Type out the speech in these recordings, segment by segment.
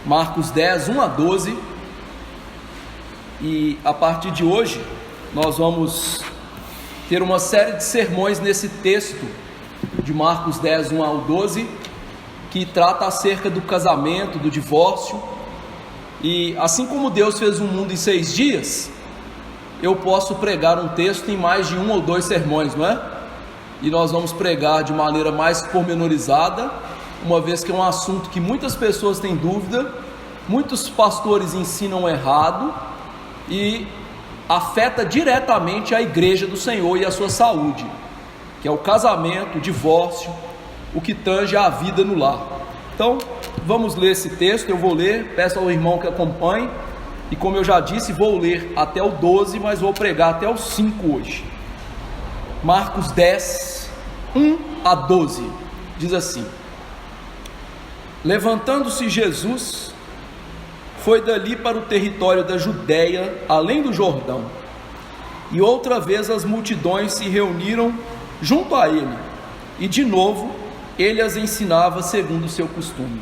Marcos 10, 1 a 12, e a partir de hoje nós vamos ter uma série de sermões nesse texto de Marcos 10, 1 ao 12, que trata acerca do casamento, do divórcio. E assim como Deus fez o mundo em 6 dias, eu posso pregar um texto em mais de 1 ou 2 sermões, não é? E nós vamos pregar de maneira mais pormenorizada, uma vez que é um assunto que muitas pessoas têm dúvida, muitos pastores ensinam errado e afeta diretamente a igreja do Senhor e a sua saúde, que é o casamento, o divórcio, o que tange a vida no lar. Então, vamos ler esse texto. Eu vou ler, peço ao irmão que acompanhe, e como eu já disse, vou ler até o 12, mas vou pregar até o 5 hoje. Marcos 10, 1 a 12, diz assim: Levantando-se Jesus, foi dali para o território da Judéia, além do Jordão, e outra vez as multidões se reuniram junto a ele, e de novo ele as ensinava segundo o seu costume.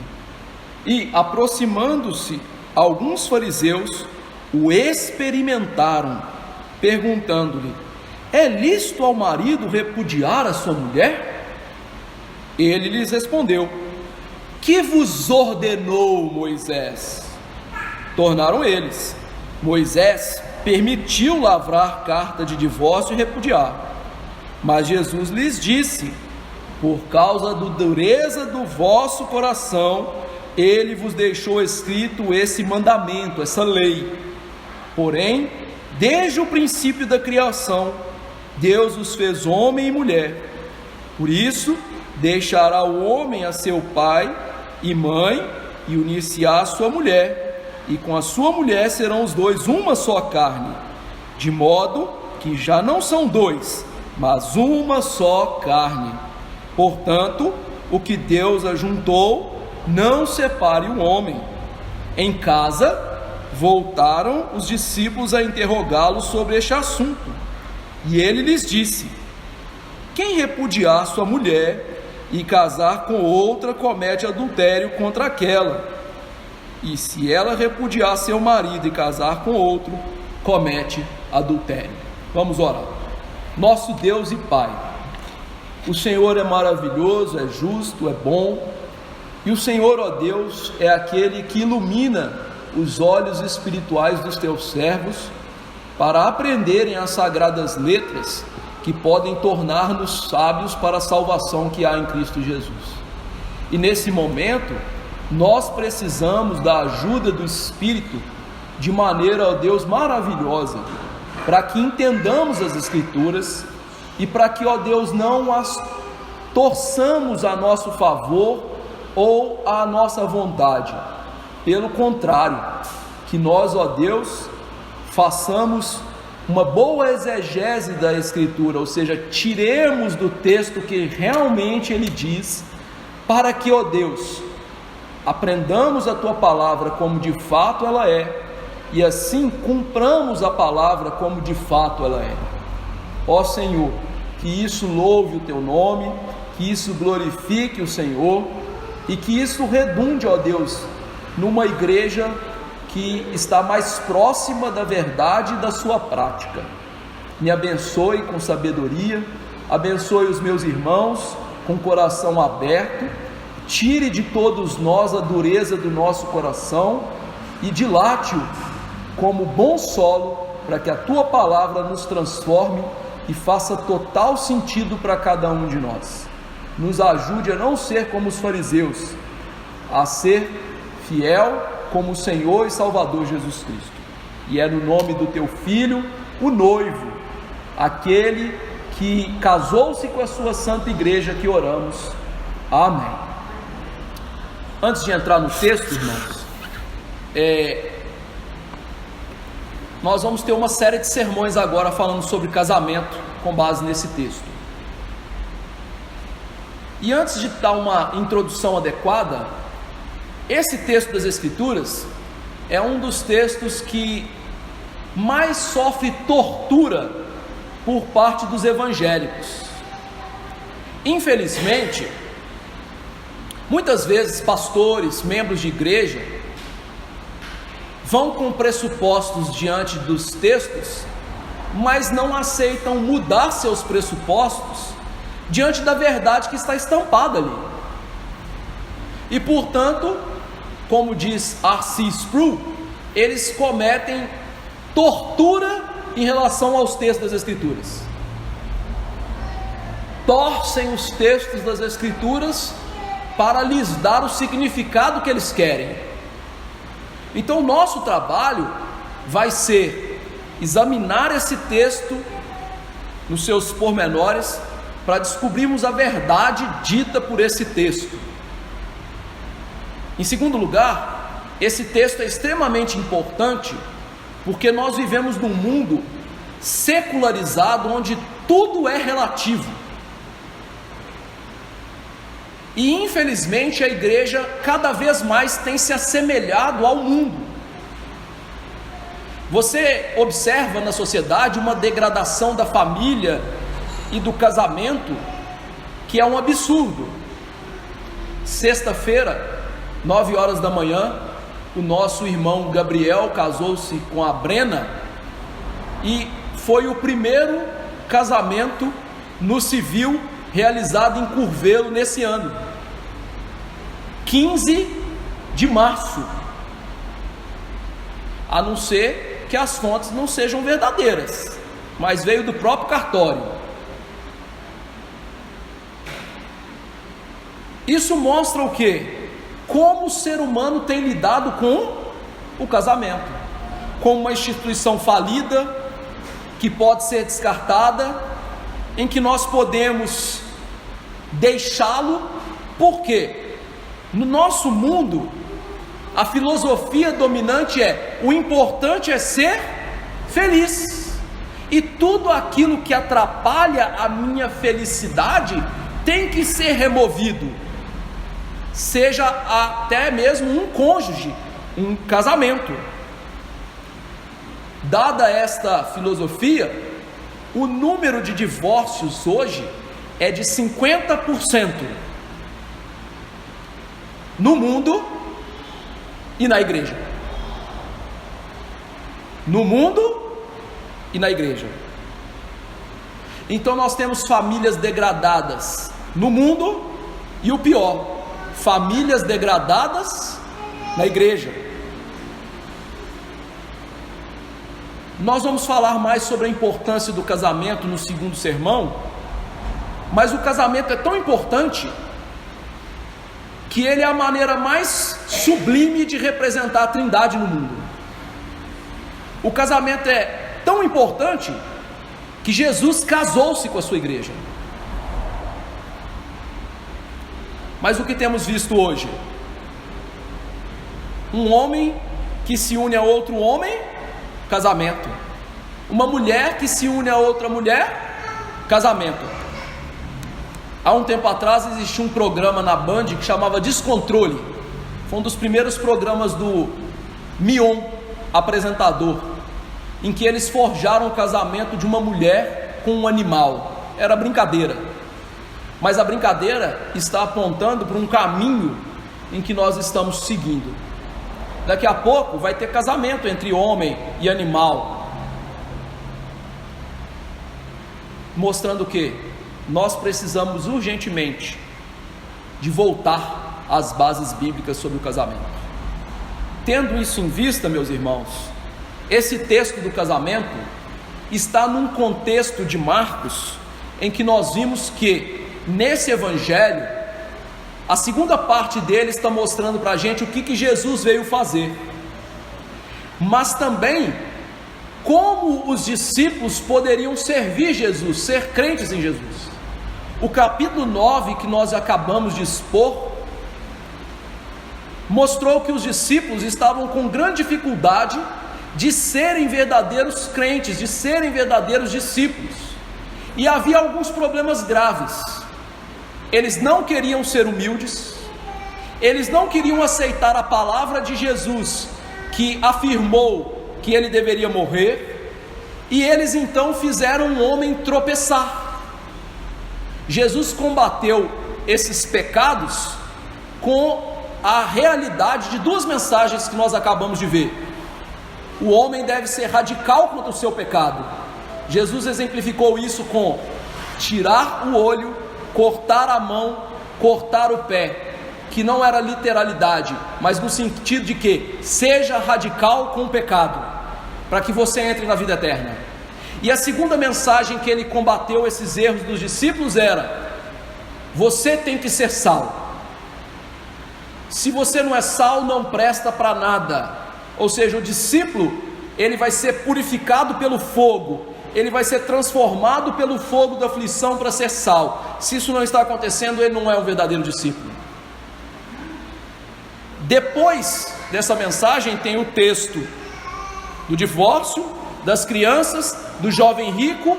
E, aproximando-se, alguns fariseus o experimentaram, perguntando-lhe: é lícito ao marido repudiar a sua mulher? Ele lhes respondeu: que vos ordenou Moisés? Tornaram eles: Moisés permitiu lavrar carta de divórcio e repudiar. Mas Jesus lhes disse: por causa da dureza do vosso coração, ele vos deixou escrito esse mandamento, essa lei. Porém, desde o princípio da criação, Deus os fez homem e mulher. Por isso, deixará o homem a seu pai e mãe e unir-se-á à sua mulher, e com a sua mulher serão os dois uma só carne, de modo que já não são dois, mas uma só carne. Portanto, o que Deus ajuntou, não separe o homem. Em casa, voltaram os discípulos a interrogá-lo sobre este assunto, e ele lhes disse: quem repudiar sua mulher e casar com outra, comete adultério contra aquela. E se ela repudiar seu marido e casar com outro, comete adultério. Vamos orar. Nosso Deus e Pai, o Senhor é maravilhoso, é justo, é bom, e o Senhor, ó Deus, é aquele que ilumina os olhos espirituais dos teus servos para aprenderem as sagradas letras que podem tornar-nos sábios para a salvação que há em Cristo Jesus. E nesse momento, nós precisamos da ajuda do Espírito de maneira, ó Deus, maravilhosa, para que entendamos as Escrituras e para que, ó Deus, não as torçamos a nosso favor ou à nossa vontade. Pelo contrário, que nós, ó Deus, façamos uma boa exegese da Escritura, ou seja, tiremos do texto que realmente ele diz, para que, ó Deus, aprendamos a tua palavra como de fato ela é, e assim cumpramos a palavra como de fato ela é. Ó Senhor, que isso louve o teu nome, que isso glorifique o Senhor, e que isso redunde, ó Deus, numa igreja que está mais próxima da verdade e da sua prática. Me abençoe com sabedoria, abençoe os meus irmãos com coração aberto, tire de todos nós a dureza do nosso coração e dilate-o como bom solo, para que a tua palavra nos transforme e faça total sentido para cada um de nós. Nos ajude a não ser como os fariseus, a ser fiel como o Senhor e Salvador Jesus Cristo. E é no nome do teu Filho, o noivo, aquele que casou-se com a sua santa igreja, que oramos. Amém. Antes de entrar no texto, irmãos, nós vamos ter uma série de sermões agora falando sobre casamento com base nesse texto. E antes de dar uma introdução adequada, esse texto das Escrituras é um dos textos que mais sofre tortura por parte dos evangélicos. Infelizmente, muitas vezes pastores, membros de igreja, vão com pressupostos diante dos textos, mas não aceitam mudar seus pressupostos diante da verdade que está estampada ali. E portanto, como diz R.C. Sproul, eles cometem tortura em relação aos textos das Escrituras. Torcem os textos das Escrituras para lhes dar o significado que eles querem. Então, o nosso trabalho vai ser examinar esse texto nos seus pormenores para descobrirmos a verdade dita por esse texto. Em segundo lugar, esse texto é extremamente importante porque nós vivemos num mundo secularizado onde tudo é relativo. E infelizmente a igreja cada vez mais tem se assemelhado ao mundo. Você observa na sociedade uma degradação da família e do casamento que é um absurdo. Sexta-feira, 9 horas da manhã, o nosso irmão Gabriel casou-se com a Brena e foi o primeiro casamento no civil realizado em Curvelo nesse ano, 15 de março, a não ser que as fontes não sejam verdadeiras, mas veio do próprio cartório. Isso mostra o quê? Como o ser humano tem lidado com o casamento, como uma instituição falida, que pode ser descartada, em que nós podemos deixá-lo. Por quê? No nosso mundo, a filosofia dominante é: o importante é ser feliz, e tudo aquilo que atrapalha a minha felicidade tem que ser removido, seja até mesmo um cônjuge, um casamento. Dada esta filosofia, o número de divórcios hoje é de 50% no mundo e na igreja. No mundo e na igreja. Então nós temos famílias degradadas no mundo e o pior, famílias degradadas na igreja. Nós vamos falar mais sobre a importância do casamento no segundo sermão, mas o casamento é tão importante que ele é a maneira mais sublime de representar a Trindade no mundo. O casamento é tão importante que Jesus casou-se com a sua igreja. Mas o que temos visto hoje? Um homem que se une a outro homem, casamento. Uma mulher que se une a outra mulher, casamento. Há um tempo atrás existia um programa na Band que chamava Descontrole. Foi um dos primeiros programas do Mion, apresentador, em que eles forjaram o casamento de uma mulher com um animal. Era brincadeira, mas a brincadeira está apontando para um caminho em que nós estamos seguindo. Daqui a pouco vai ter casamento entre homem e animal, mostrando o quê? Nós precisamos urgentemente de voltar às bases bíblicas sobre o casamento. Tendo isso em vista, meus irmãos, esse texto do casamento está num contexto de Marcos, em que nós vimos que nesse evangelho, a segunda parte dele está mostrando para a gente o que Jesus veio fazer, mas também como os discípulos poderiam servir Jesus, ser crentes em Jesus. O capítulo 9 que nós acabamos de expor mostrou que os discípulos estavam com grande dificuldade de serem verdadeiros crentes, de serem verdadeiros discípulos, e havia alguns problemas graves. Eles não queriam ser humildes, eles não queriam aceitar a palavra de Jesus, que afirmou que ele deveria morrer, e eles então fizeram um homem tropeçar. Jesus combateu esses pecados com a realidade de duas mensagens que nós acabamos de ver. o homem deve ser radical contra o seu pecado. Jesus exemplificou isso com tirar o olho, cortar a mão, cortar o pé, que não era literalidade, mas no sentido de que seja radical com o pecado, para que você entre na vida eterna. E a segunda mensagem que ele combateu esses erros dos discípulos era: você tem que ser sal. Se você não é sal, não presta para nada. Ou seja, o discípulo, ele vai ser purificado pelo fogo, ele vai ser transformado pelo fogo da aflição para ser sal. Se isso não está acontecendo, ele não é um verdadeiro discípulo. Depois dessa mensagem tem o texto do divórcio, das crianças, do jovem rico,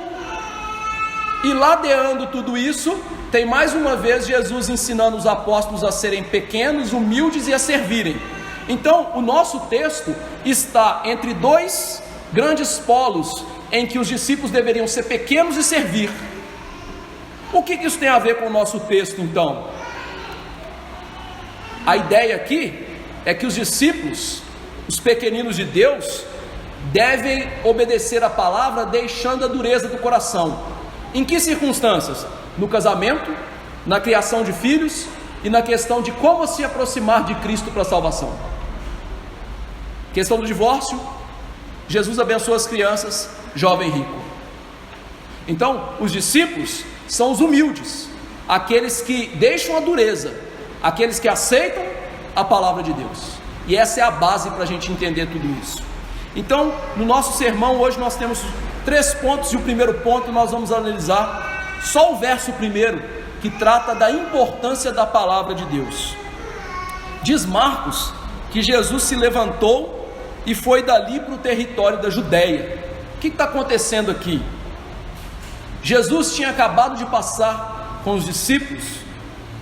e ladeando tudo isso, tem mais uma vez Jesus ensinando os apóstolos a serem pequenos, humildes e a servirem. Então, o nosso texto está entre dois grandes polos, em que os discípulos deveriam ser pequenos e servir. O que isso tem a ver com o nosso texto, então? A ideia aqui é que os discípulos, os pequeninos de Deus, devem obedecer a palavra deixando a dureza do coração. Em que circunstâncias? No casamento, na criação de filhos e na questão de como se aproximar de Cristo para a salvação. Questão do divórcio, Jesus abençoa as crianças, jovem rico. Então, os discípulos são os humildes, aqueles que deixam a dureza, aqueles que aceitam a palavra de Deus. E essa é a base para a gente entender tudo isso. Então, no nosso sermão hoje nós temos 3 pontos, e o primeiro ponto nós vamos analisar só o verso primeiro, que trata da importância da palavra de Deus. Diz Marcos que Jesus se levantou e foi dali para o território da Judéia. O que está acontecendo aqui? Jesus tinha acabado de passar com os discípulos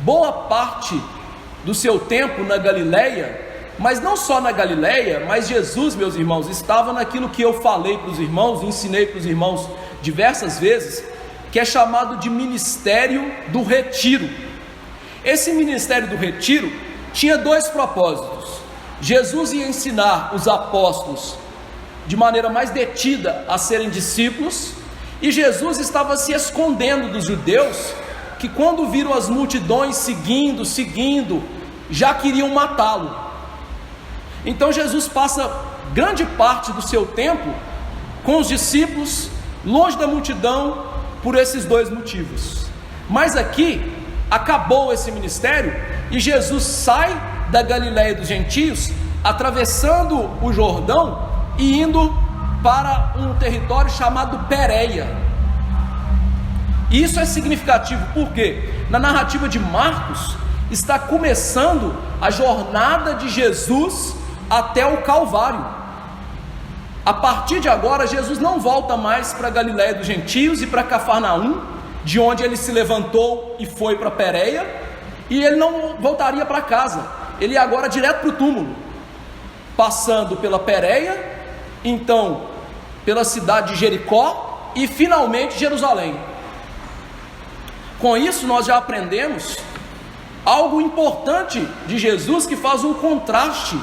boa parte do seu tempo na Galileia, mas não só na Galileia, mas Jesus, meus irmãos, estava naquilo que eu falei para os irmãos, ensinei para os irmãos diversas vezes, que é chamado de ministério do retiro. Esse ministério do retiro tinha 2 propósitos. Jesus ia ensinar os apóstolos de maneira mais detida a serem discípulos, e Jesus estava se escondendo dos judeus, que quando viram as multidões seguindo, já queriam matá-lo. Então Jesus passa grande parte do seu tempo com os discípulos, longe da multidão, por esses 2 motivos. Mas aqui acabou esse ministério e Jesus sai da Galileia dos gentios, atravessando o Jordão e indo para um território chamado Pérea. Isso é significativo porque na narrativa de Marcos está começando a jornada de Jesus até o Calvário. A partir de agora, Jesus não volta mais para a Galileia dos gentios e para Cafarnaum, de onde ele se levantou e foi para Pérea, e ele não voltaria para casa, ele ia agora direto para o túmulo, passando pela Pérea, então pela cidade de Jericó e finalmente Jerusalém. Com isso nós já aprendemos algo importante de Jesus, que faz um contraste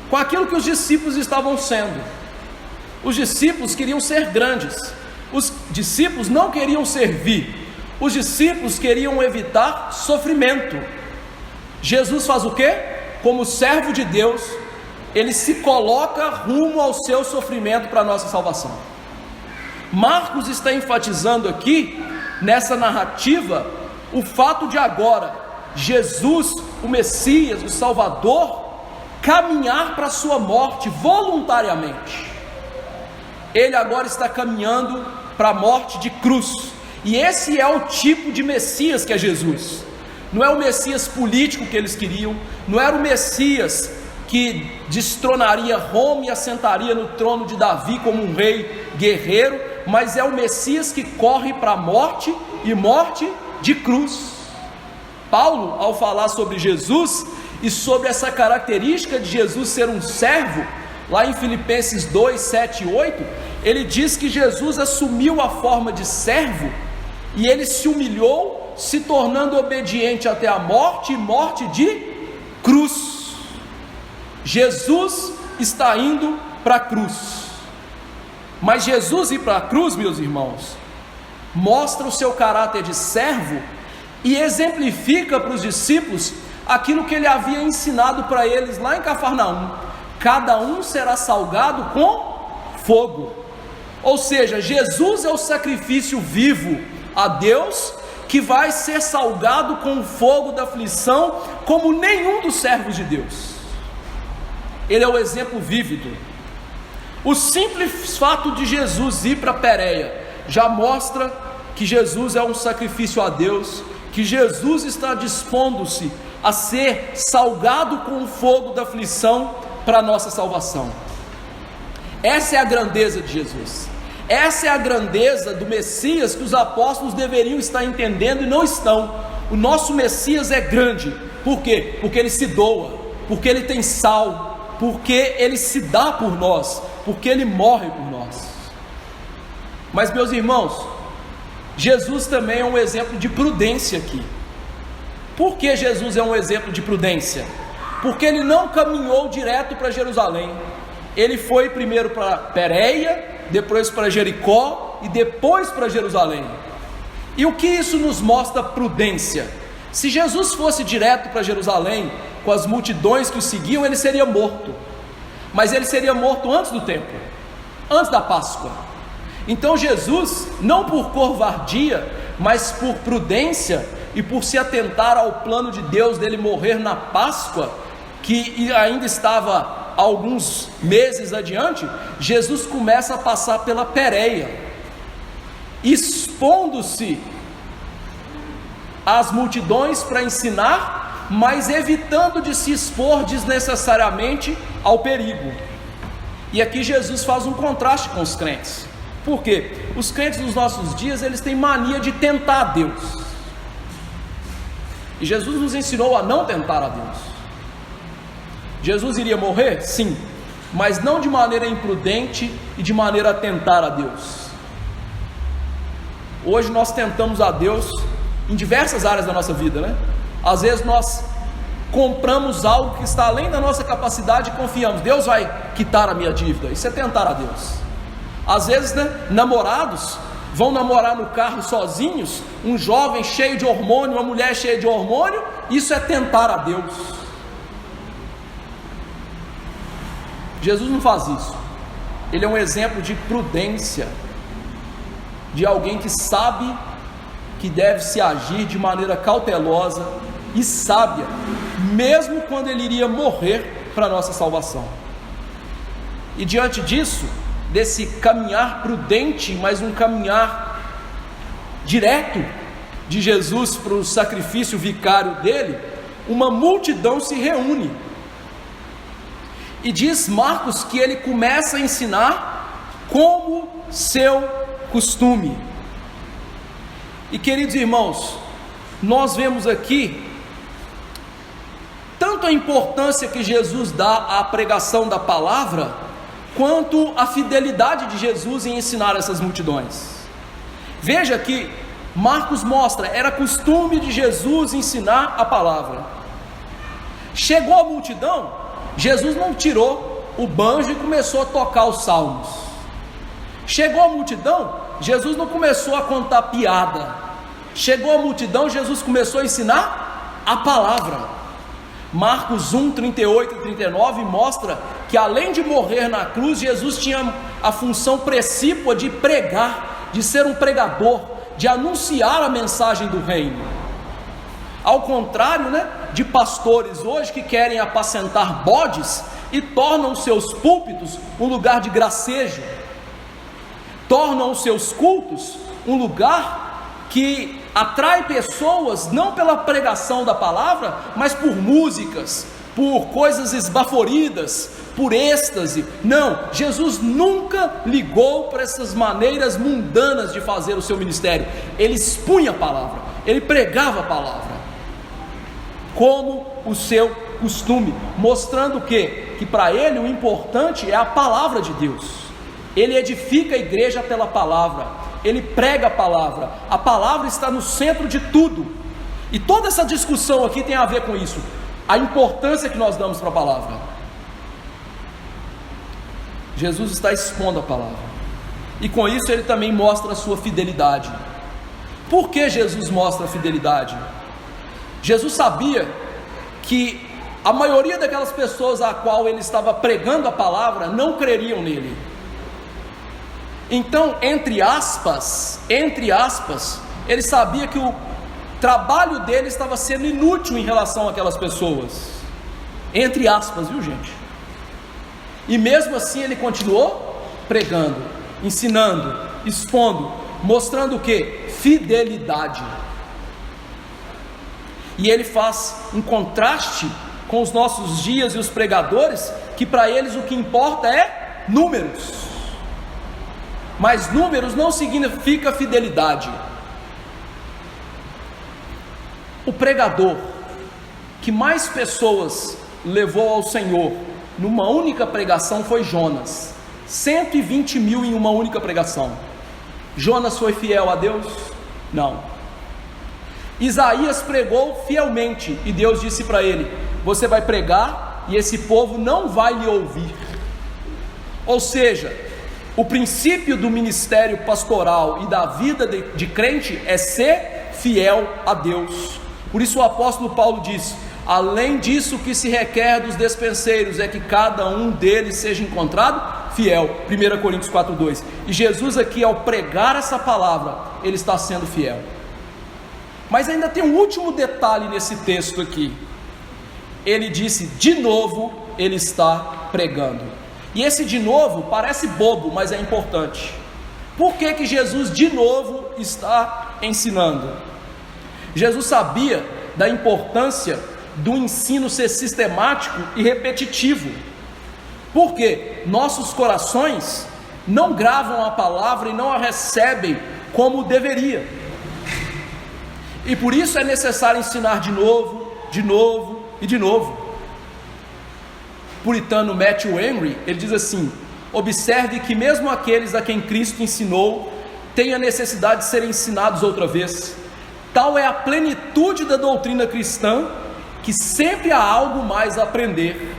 com aquilo que os discípulos estavam sendo. Os discípulos queriam ser grandes, os discípulos não queriam servir, os discípulos queriam evitar sofrimento. Jesus faz o quê? Como servo de Deus, ele se coloca rumo ao seu sofrimento para a nossa salvação. Marcos está enfatizando aqui, nessa narrativa, o fato de agora Jesus, o Messias, o Salvador, caminhar para a sua morte voluntariamente. Ele agora está caminhando para a morte de cruz, e esse é o tipo de Messias que é Jesus. Não é o Messias político que eles queriam, não era o Messias que destronaria Roma e assentaria no trono de Davi como um rei guerreiro, mas é o Messias que corre para a morte, e morte de cruz. Paulo, ao falar sobre Jesus e sobre essa característica de Jesus ser um servo, lá em Filipenses 2, 7 e 8, ele diz que Jesus assumiu a forma de servo, e ele se humilhou, se tornando obediente até a morte, e morte de cruz. Jesus está indo para a cruz. Mas Jesus ir para a cruz, meus irmãos, mostra o seu caráter de servo e exemplifica para os discípulos aquilo que ele havia ensinado para eles lá em Cafarnaum: cada um será salgado com fogo. Ou seja, Jesus é o sacrifício vivo a Deus, que vai ser salgado com o fogo da aflição, como nenhum dos servos de Deus. Ele é o exemplo vívido. O simples fato de Jesus ir para Pérea já mostra que Jesus é um sacrifício a Deus, que Jesus está dispondo-se a ser salgado com o fogo da aflição para a nossa salvação. Essa é a grandeza de Jesus. Essa é a grandeza do Messias que os apóstolos deveriam estar entendendo e não estão. O nosso Messias é grande. Por quê? Porque ele se doa, porque ele tem sal, porque ele se dá por nós, porque ele morre por nós. Mas, meus irmãos, Jesus também é um exemplo de prudência aqui. Por que Jesus é um exemplo de prudência? Porque ele não caminhou direto para Jerusalém. Ele foi primeiro para Pérea, depois para Jericó e depois para Jerusalém. E o que isso nos mostra? Prudência. Se Jesus fosse direto para Jerusalém, com as multidões que o seguiam, ele seria morto. Mas ele seria morto antes do tempo, antes da Páscoa. Então Jesus, não por covardia, mas por prudência e por se atentar ao plano de Deus dele morrer na Páscoa, que ainda estava alguns meses adiante, Jesus começa a passar pela Pérea, expondo-se às multidões para ensinar, mas evitando de se expor desnecessariamente ao perigo. E aqui Jesus faz um contraste com os crentes. Por quê? Os crentes dos nossos dias, eles têm mania de tentar a Deus. E Jesus nos ensinou a não tentar a Deus. Jesus iria morrer? Sim, mas não de maneira imprudente e de maneira a tentar a Deus. Hoje nós tentamos a Deus em diversas áreas da nossa vida, né? Às vezes nós compramos algo que está além da nossa capacidade e confiamos: Deus vai quitar a minha dívida. Isso é tentar a Deus. Às vezes, né, namorados vão namorar no carro sozinhos, um jovem cheio de hormônio, uma mulher cheia de hormônio. Isso é tentar a Deus. Jesus não faz isso. Ele é um exemplo de prudência, de alguém que sabe que deve se agir de maneira cautelosa e sábia, mesmo quando ele iria morrer para a nossa salvação. E diante disso, desse caminhar prudente, mas um caminhar direto de Jesus para o sacrifício vicário dele, uma multidão se reúne. E diz Marcos que ele começa a ensinar como seu costume. E, queridos irmãos, nós vemos aqui tanto a importância que Jesus dá à pregação da palavra, quanto a fidelidade de Jesus em ensinar essas multidões. Veja que Marcos mostra, era costume de Jesus ensinar a palavra. Chegou a multidão, Jesus não tirou o banjo e começou a tocar os salmos. Chegou a multidão, Jesus não começou a contar piada. Chegou a multidão, Jesus começou a ensinar a palavra. Marcos 1, 38 e 39 mostra que além de morrer na cruz, Jesus tinha a função precípua de pregar, de ser um pregador, de anunciar a mensagem do reino. Ao contrário, né, de pastores hoje que querem apacentar bodes e tornam os seus púlpitos um lugar de gracejo, tornam os seus cultos um lugar que atrai pessoas não pela pregação da palavra, mas por músicas, por coisas esbaforidas, por êxtase. Não, Jesus nunca ligou para essas maneiras mundanas de fazer o seu ministério. Ele expunha a palavra, ele pregava a palavra, como o seu costume, mostrando que para ele o importante é a palavra de Deus. Ele edifica a igreja pela palavra, ele prega a palavra está no centro de tudo. E toda essa discussão aqui tem a ver com isso, a importância que nós damos para a palavra. Jesus está expondo a palavra, e com isso ele também mostra a sua fidelidade. Por que Jesus mostra a fidelidade? Jesus sabia que a maioria daquelas pessoas a qual ele estava pregando a palavra não creriam nele. Então, entre aspas, ele sabia que o trabalho dele estava sendo inútil em relação àquelas pessoas. Entre aspas, viu, gente? E mesmo assim ele continuou pregando, ensinando, expondo, mostrando o que? Fidelidade. E ele faz um contraste com os nossos dias e os pregadores, que para eles o que importa é números. Mas números não significa fidelidade. O pregador que mais pessoas levou ao Senhor numa única pregação foi Jonas. 120 mil em uma única pregação. Jonas foi fiel a Deus? Não. Isaías pregou fielmente e Deus disse para ele: você vai pregar e esse povo não vai lhe ouvir. Ou seja, o princípio do ministério pastoral e da vida de crente é ser fiel a Deus. Por isso o apóstolo Paulo diz: além disso, o que se requer dos despenseiros é que cada um deles seja encontrado fiel. 1 Coríntios 4:2. E Jesus aqui, ao pregar essa palavra, ele está sendo fiel. Mas ainda tem um último detalhe nesse texto aqui. Ele disse: de novo ele está pregando. E esse de novo parece bobo, mas é importante. Por que Jesus de novo está ensinando? Jesus sabia da importância do ensino ser sistemático e repetitivo. Porque nossos corações não gravam a palavra e não a recebem como deveria. E por isso é necessário ensinar de novo, de novo e de novo. O puritano Matthew Henry, ele diz assim: observe que mesmo aqueles a quem Cristo ensinou têm a necessidade de serem ensinados outra vez. Tal é a plenitude da doutrina cristã, que sempre há algo mais a aprender.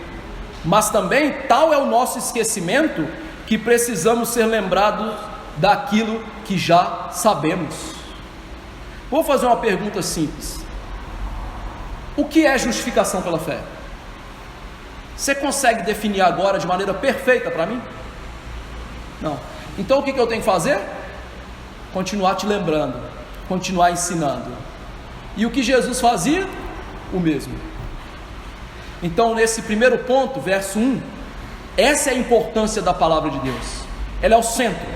Mas também tal é o nosso esquecimento, que precisamos ser lembrados daquilo que já sabemos. Vou fazer uma pergunta simples: o que é justificação pela fé? Você consegue definir agora de maneira perfeita para mim? Não. Então o que eu tenho que fazer? Continuar te lembrando, continuar ensinando. E o que Jesus fazia? O mesmo. Então, nesse primeiro ponto, verso 1, essa é a importância da palavra de Deus. Ela é o centro,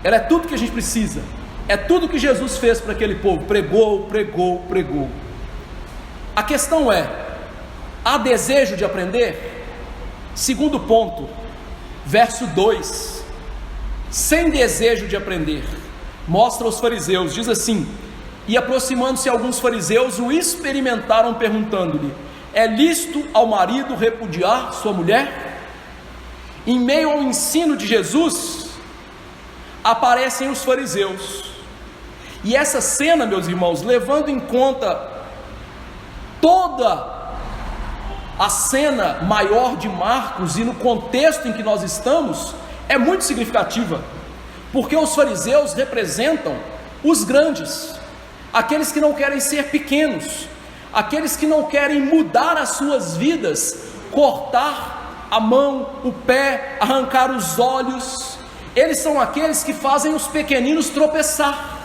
ela é tudo que a gente precisa, é tudo que Jesus fez para aquele povo. Pregou, pregou, pregou. A questão é: há desejo de aprender? Segundo ponto, verso 2, sem desejo de aprender, mostra os fariseus, diz assim: e aproximando-se alguns fariseus, o experimentaram perguntando-lhe: é lícito ao marido repudiar sua mulher? Em meio ao ensino de Jesus, aparecem os fariseus, e essa cena, meus irmãos, levando em conta toda a cena maior de Marcos e no contexto em que nós estamos, é muito significativa, porque os fariseus representam os grandes, aqueles que não querem ser pequenos, aqueles que não querem mudar as suas vidas, cortar a mão, o pé, arrancar os olhos. Eles são aqueles que fazem os pequeninos tropeçar.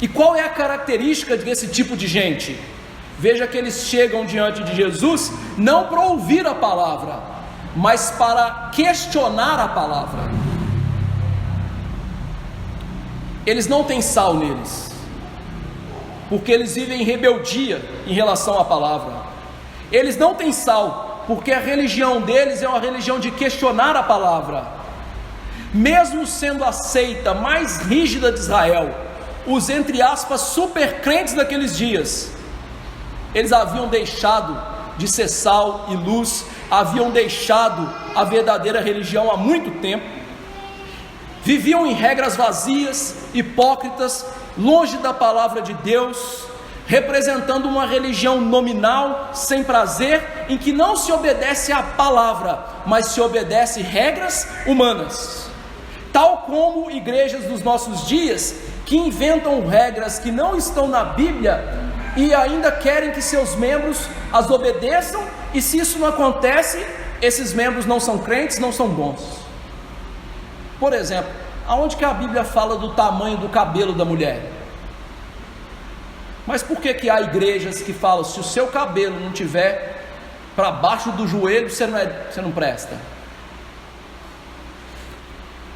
E qual é a característica desse tipo de gente? Veja que eles chegam diante de Jesus não para ouvir a palavra, mas para questionar a palavra. Eles não têm sal neles, porque eles vivem em rebeldia em relação à palavra. Eles não têm sal, porque a religião deles é uma religião de questionar a palavra. Mesmo sendo aceita mais rígida de Israel, os entre aspas super crentes daqueles dias, eles haviam deixado de ser sal e luz, haviam deixado a verdadeira religião há muito tempo, viviam em regras vazias, hipócritas, longe da palavra de Deus, representando uma religião nominal, sem prazer, em que não se obedece à palavra, mas se obedece regras humanas. Tal como igrejas dos nossos dias, que inventam regras que não estão na Bíblia e ainda querem que seus membros as obedeçam, e se isso não acontece, esses membros não são crentes, não são bons. Por exemplo, aonde que a Bíblia fala do tamanho do cabelo da mulher? Mas por que há igrejas que falam, se o seu cabelo não tiver para baixo do joelho, você não presta?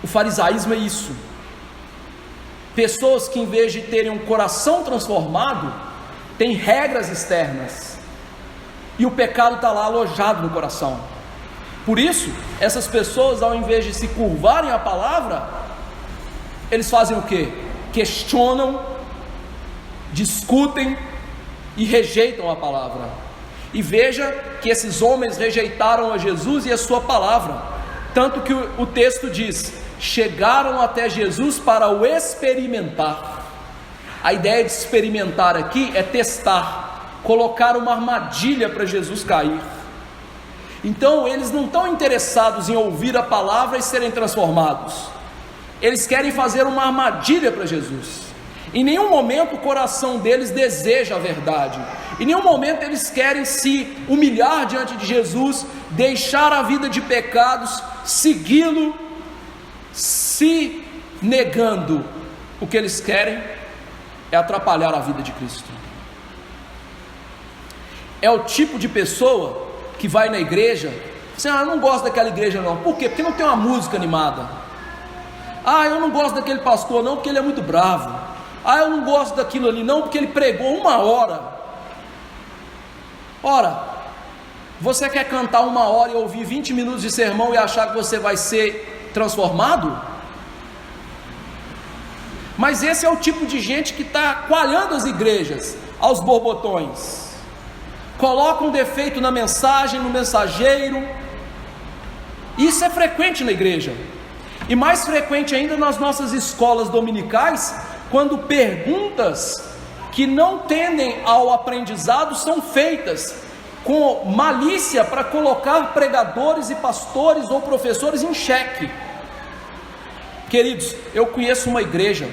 O farisaísmo é isso. Pessoas que, em vez de terem um coração transformado, têm regras externas, e o pecado está lá alojado no coração. Por isso, essas pessoas, ao invés de se curvarem à palavra, eles fazem o quê? Questionam, discutem e rejeitam a palavra. E veja que esses homens rejeitaram a Jesus e a sua palavra, tanto que o texto diz: chegaram até Jesus para o experimentar. A ideia de experimentar aqui é testar, colocar uma armadilha para Jesus cair. Então eles não estão interessados em ouvir a palavra e serem transformados, eles querem fazer uma armadilha para Jesus. Em nenhum momento o coração deles deseja a verdade, em nenhum momento eles querem se humilhar diante de Jesus, deixar a vida de pecados, segui-lo, se negando. O que eles querem é atrapalhar a vida de Cristo. É o tipo de pessoa que vai na igreja, assim, eu não gosto daquela igreja não. Por quê? Porque não tem uma música animada. Eu não gosto daquele pastor não, porque ele é muito bravo. Eu não gosto daquilo ali não, porque ele pregou 1 hora. Ora, você quer cantar 1 hora e ouvir 20 minutos de sermão e achar que você vai ser transformado? Mas esse é o tipo de gente que está coalhando as igrejas aos borbotões. Coloca um defeito na mensagem, no mensageiro. Isso é frequente na igreja, e mais frequente ainda nas nossas escolas dominicais, quando perguntas que não tendem ao aprendizado são feitas com malícia para colocar pregadores e pastores ou professores em xeque. Queridos, eu conheço uma igreja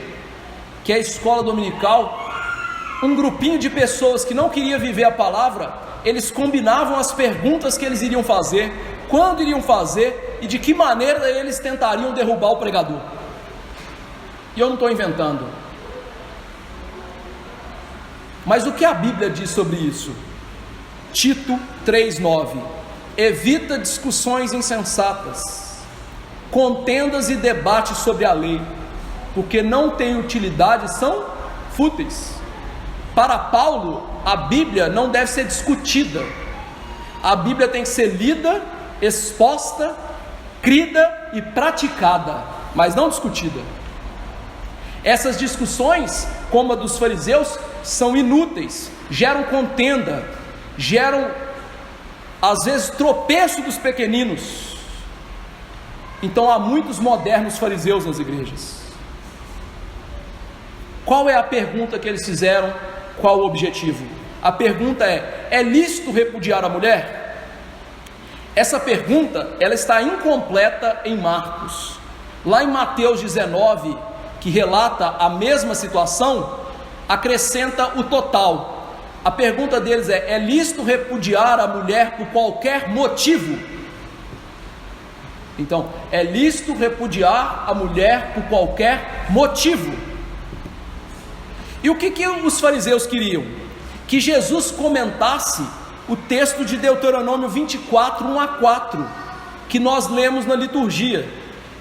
que é a escola dominical. Um grupinho de pessoas que não queria viver a palavra, eles combinavam as perguntas que eles iriam fazer, quando iriam fazer e de que maneira eles tentariam derrubar o pregador. E eu não estou inventando. Mas o que a Bíblia diz sobre isso? Tito 3,9: evita discussões insensatas, contendas e debates sobre a lei, porque não têm utilidade, são fúteis. Para Paulo, a Bíblia não deve ser discutida. A Bíblia tem que ser lida, exposta, crida e praticada, mas não discutida. Essas discussões, como a dos fariseus, são inúteis, geram contenda, geram às vezes tropeço dos pequeninos. Então há muitos modernos fariseus nas igrejas. Qual é a pergunta que eles fizeram? Qual o objetivo? A pergunta é lícito repudiar a mulher? Essa pergunta, ela está incompleta em Marcos. Lá em Mateus 19, que relata a mesma situação, acrescenta o total. A pergunta deles é lícito repudiar a mulher por qualquer motivo? Então, é lícito repudiar a mulher por qualquer motivo. E o que os fariseus queriam? Que Jesus comentasse o texto de Deuteronômio 24, 1 a 4, que nós lemos na liturgia.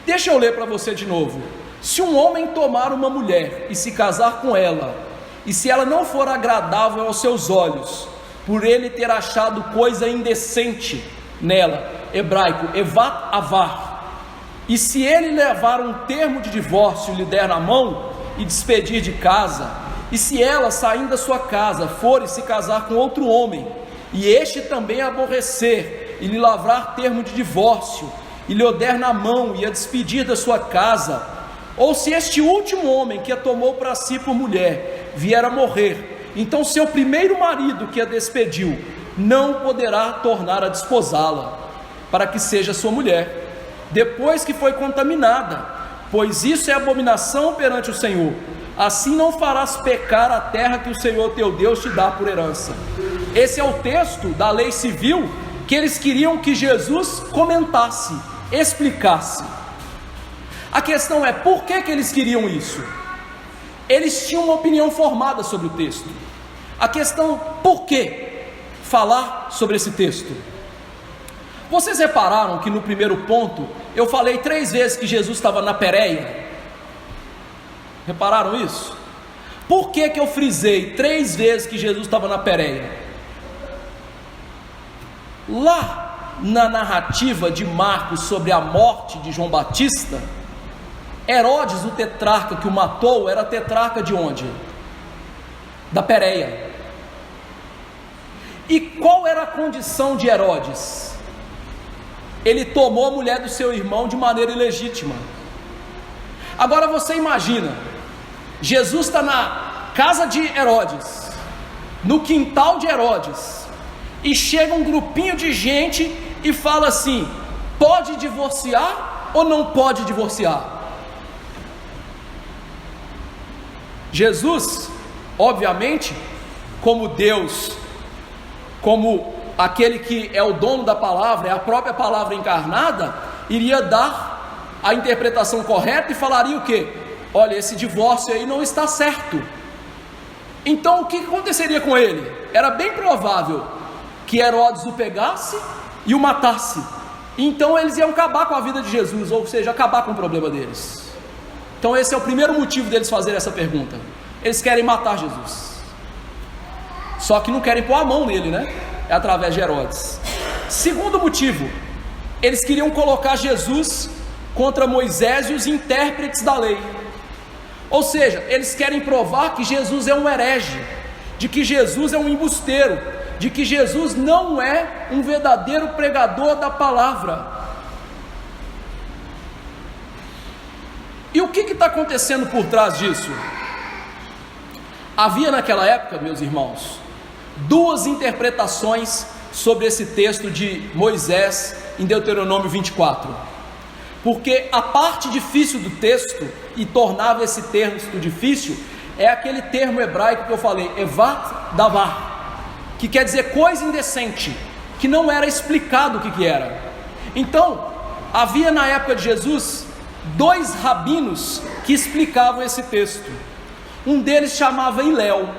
Deixa eu ler para você de novo. Se um homem tomar uma mulher e se casar com ela, e se ela não for agradável aos seus olhos, por ele ter achado coisa indecente nela, hebraico, evat avar, e se ele levar um termo de divórcio e lhe der na mão e despedir de casa, e se ela, saindo da sua casa, for e se casar com outro homem, e este também aborrecer e lhe lavrar termo de divórcio, e lhe o der na mão e a despedir da sua casa, ou se este último homem que a tomou para si por mulher vier a morrer, então seu primeiro marido que a despediu não poderá tornar a desposá-la, para que seja sua mulher, depois que foi contaminada, pois isso é abominação perante o Senhor. Assim não farás pecar a terra que o Senhor teu Deus te dá por herança. Esse é o texto da lei civil que eles queriam que Jesus comentasse, explicasse. A questão é, por que eles queriam isso? Eles tinham uma opinião formada sobre o texto. A questão, por que falar sobre esse texto? Vocês repararam que no primeiro ponto eu falei 3 vezes que Jesus estava na Pérea? Repararam isso? Por que eu frisei 3 vezes que Jesus estava na Pérea? Lá na narrativa de Marcos sobre a morte de João Batista, Herodes, o tetrarca que o matou, era tetrarca de onde? Da Pérea. E qual era a condição de Herodes? Ele tomou a mulher do seu irmão de maneira ilegítima. Agora você imagina, Jesus está na casa de Herodes, no quintal de Herodes, e chega um grupinho de gente e fala assim: pode divorciar ou não pode divorciar? Jesus, obviamente, como Deus, como aquele que é o dono da palavra, é a própria palavra encarnada, iria dar a interpretação correta e falaria o quê? Olha, esse divórcio aí não está certo. Então o que aconteceria com ele? Era bem provável que Herodes o pegasse e o matasse. Então eles iam acabar com a vida de Jesus, ou seja, acabar com o problema deles. Então esse é o primeiro motivo deles fazerem essa pergunta. Eles querem matar Jesus, só que não querem pôr a mão nele, né? É através de Herodes. Segundo motivo, eles queriam colocar Jesus contra Moisés e os intérpretes da lei. Ou seja, eles querem provar que Jesus é um herege, de que Jesus é um embusteiro, de que Jesus não é um verdadeiro pregador da palavra. E o que está acontecendo por trás disso? Havia naquela época, meus irmãos, 2 interpretações sobre esse texto de Moisés em Deuteronômio 24, porque a parte difícil do texto, e tornava esse texto difícil, é aquele termo hebraico que eu falei, evat davar, que quer dizer coisa indecente, que não era explicado o que era. Então, havia na época de Jesus 2 rabinos que explicavam esse texto. Um deles chamava Hilel.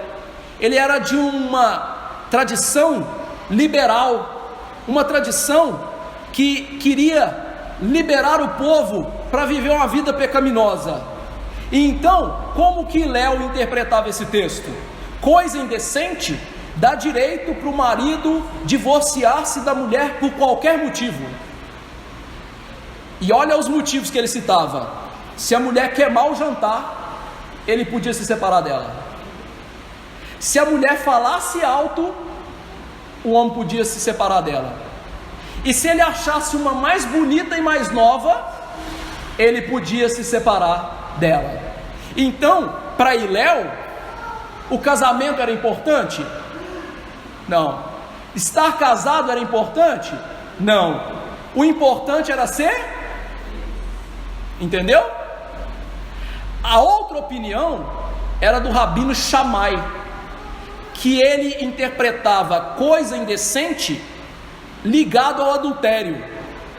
Ele era de uma tradição liberal, uma tradição que queria liberar o povo para viver uma vida pecaminosa. E então, como que Hilel interpretava esse texto? Coisa indecente dá direito para o marido divorciar-se da mulher por qualquer motivo. E olha os motivos que ele citava: se a mulher queimar o jantar, ele podia se separar dela. Se a mulher falasse alto, o homem podia se separar dela. E se ele achasse uma mais bonita e mais nova, ele podia se separar dela. Então, para Hilel, o casamento era importante? Não. Estar casado era importante? Não. O importante era ser... Entendeu? A outra opinião era do rabino Shammai, que ele interpretava coisa indecente ligado ao adultério,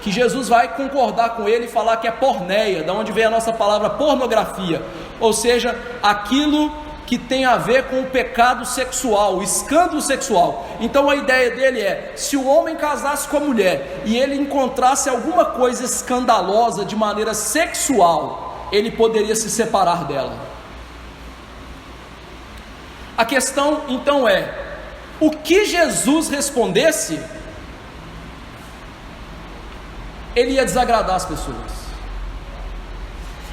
que Jesus vai concordar com ele e falar que é porneia, da onde vem a nossa palavra pornografia, ou seja, aquilo que tem a ver com o pecado sexual, o escândalo sexual. Então a ideia dele é, se o homem casasse com a mulher e ele encontrasse alguma coisa escandalosa de maneira sexual, ele poderia se separar dela. A questão então é, o que Jesus respondesse, ele ia desagradar as pessoas.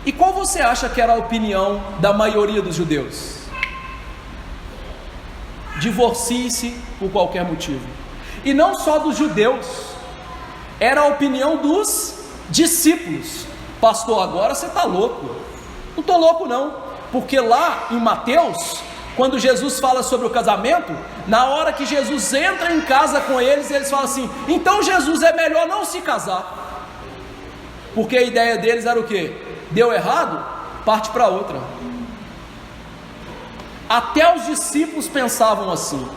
E qual você acha que era a opinião da maioria dos judeus? Divorcie-se por qualquer motivo. E não só dos judeus, era a opinião dos discípulos. Pastor, agora você está louco. Não estou louco não, porque lá em Mateus, quando Jesus fala sobre o casamento, na hora que Jesus entra em casa com eles, eles falam assim: então Jesus, é melhor não se casar, porque a ideia deles era o quê? Deu errado, parte para outra. Até os discípulos pensavam assim.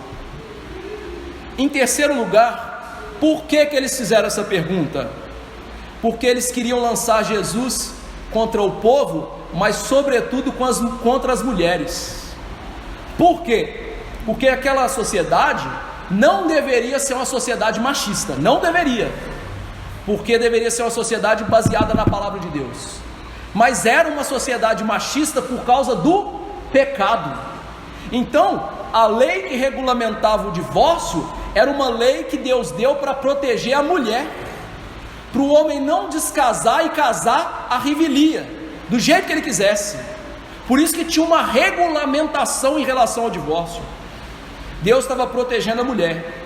Em terceiro lugar, por que eles fizeram essa pergunta? Porque eles queriam lançar Jesus contra o povo, mas sobretudo contra as mulheres. Por quê? Porque aquela sociedade não deveria ser uma sociedade machista, não deveria, porque deveria ser uma sociedade baseada na palavra de Deus, mas era uma sociedade machista por causa do pecado. Então, a lei que regulamentava o divórcio era uma lei que Deus deu para proteger a mulher, para o homem não descasar e casar à revelia, do jeito que ele quisesse. Por isso que tinha uma regulamentação em relação ao divórcio. Deus estava protegendo a mulher.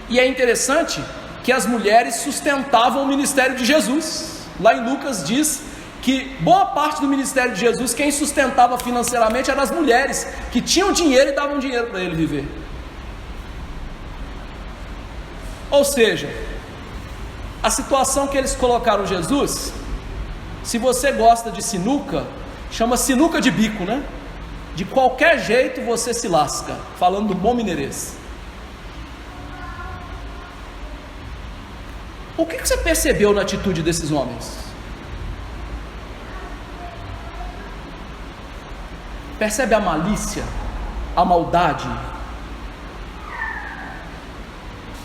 E é interessante que as mulheres sustentavam o ministério de Jesus. Lá em Lucas diz que boa parte do ministério de Jesus, quem sustentava financeiramente eram as mulheres, que tinham dinheiro e davam dinheiro para ele viver. Ou seja, a situação que eles colocaram Jesus, se você gosta de sinuca, chama sinuca de bico, né? De qualquer jeito você se lasca, falando do bom mineirês. O que você percebeu na atitude desses homens? Percebe a malícia, a maldade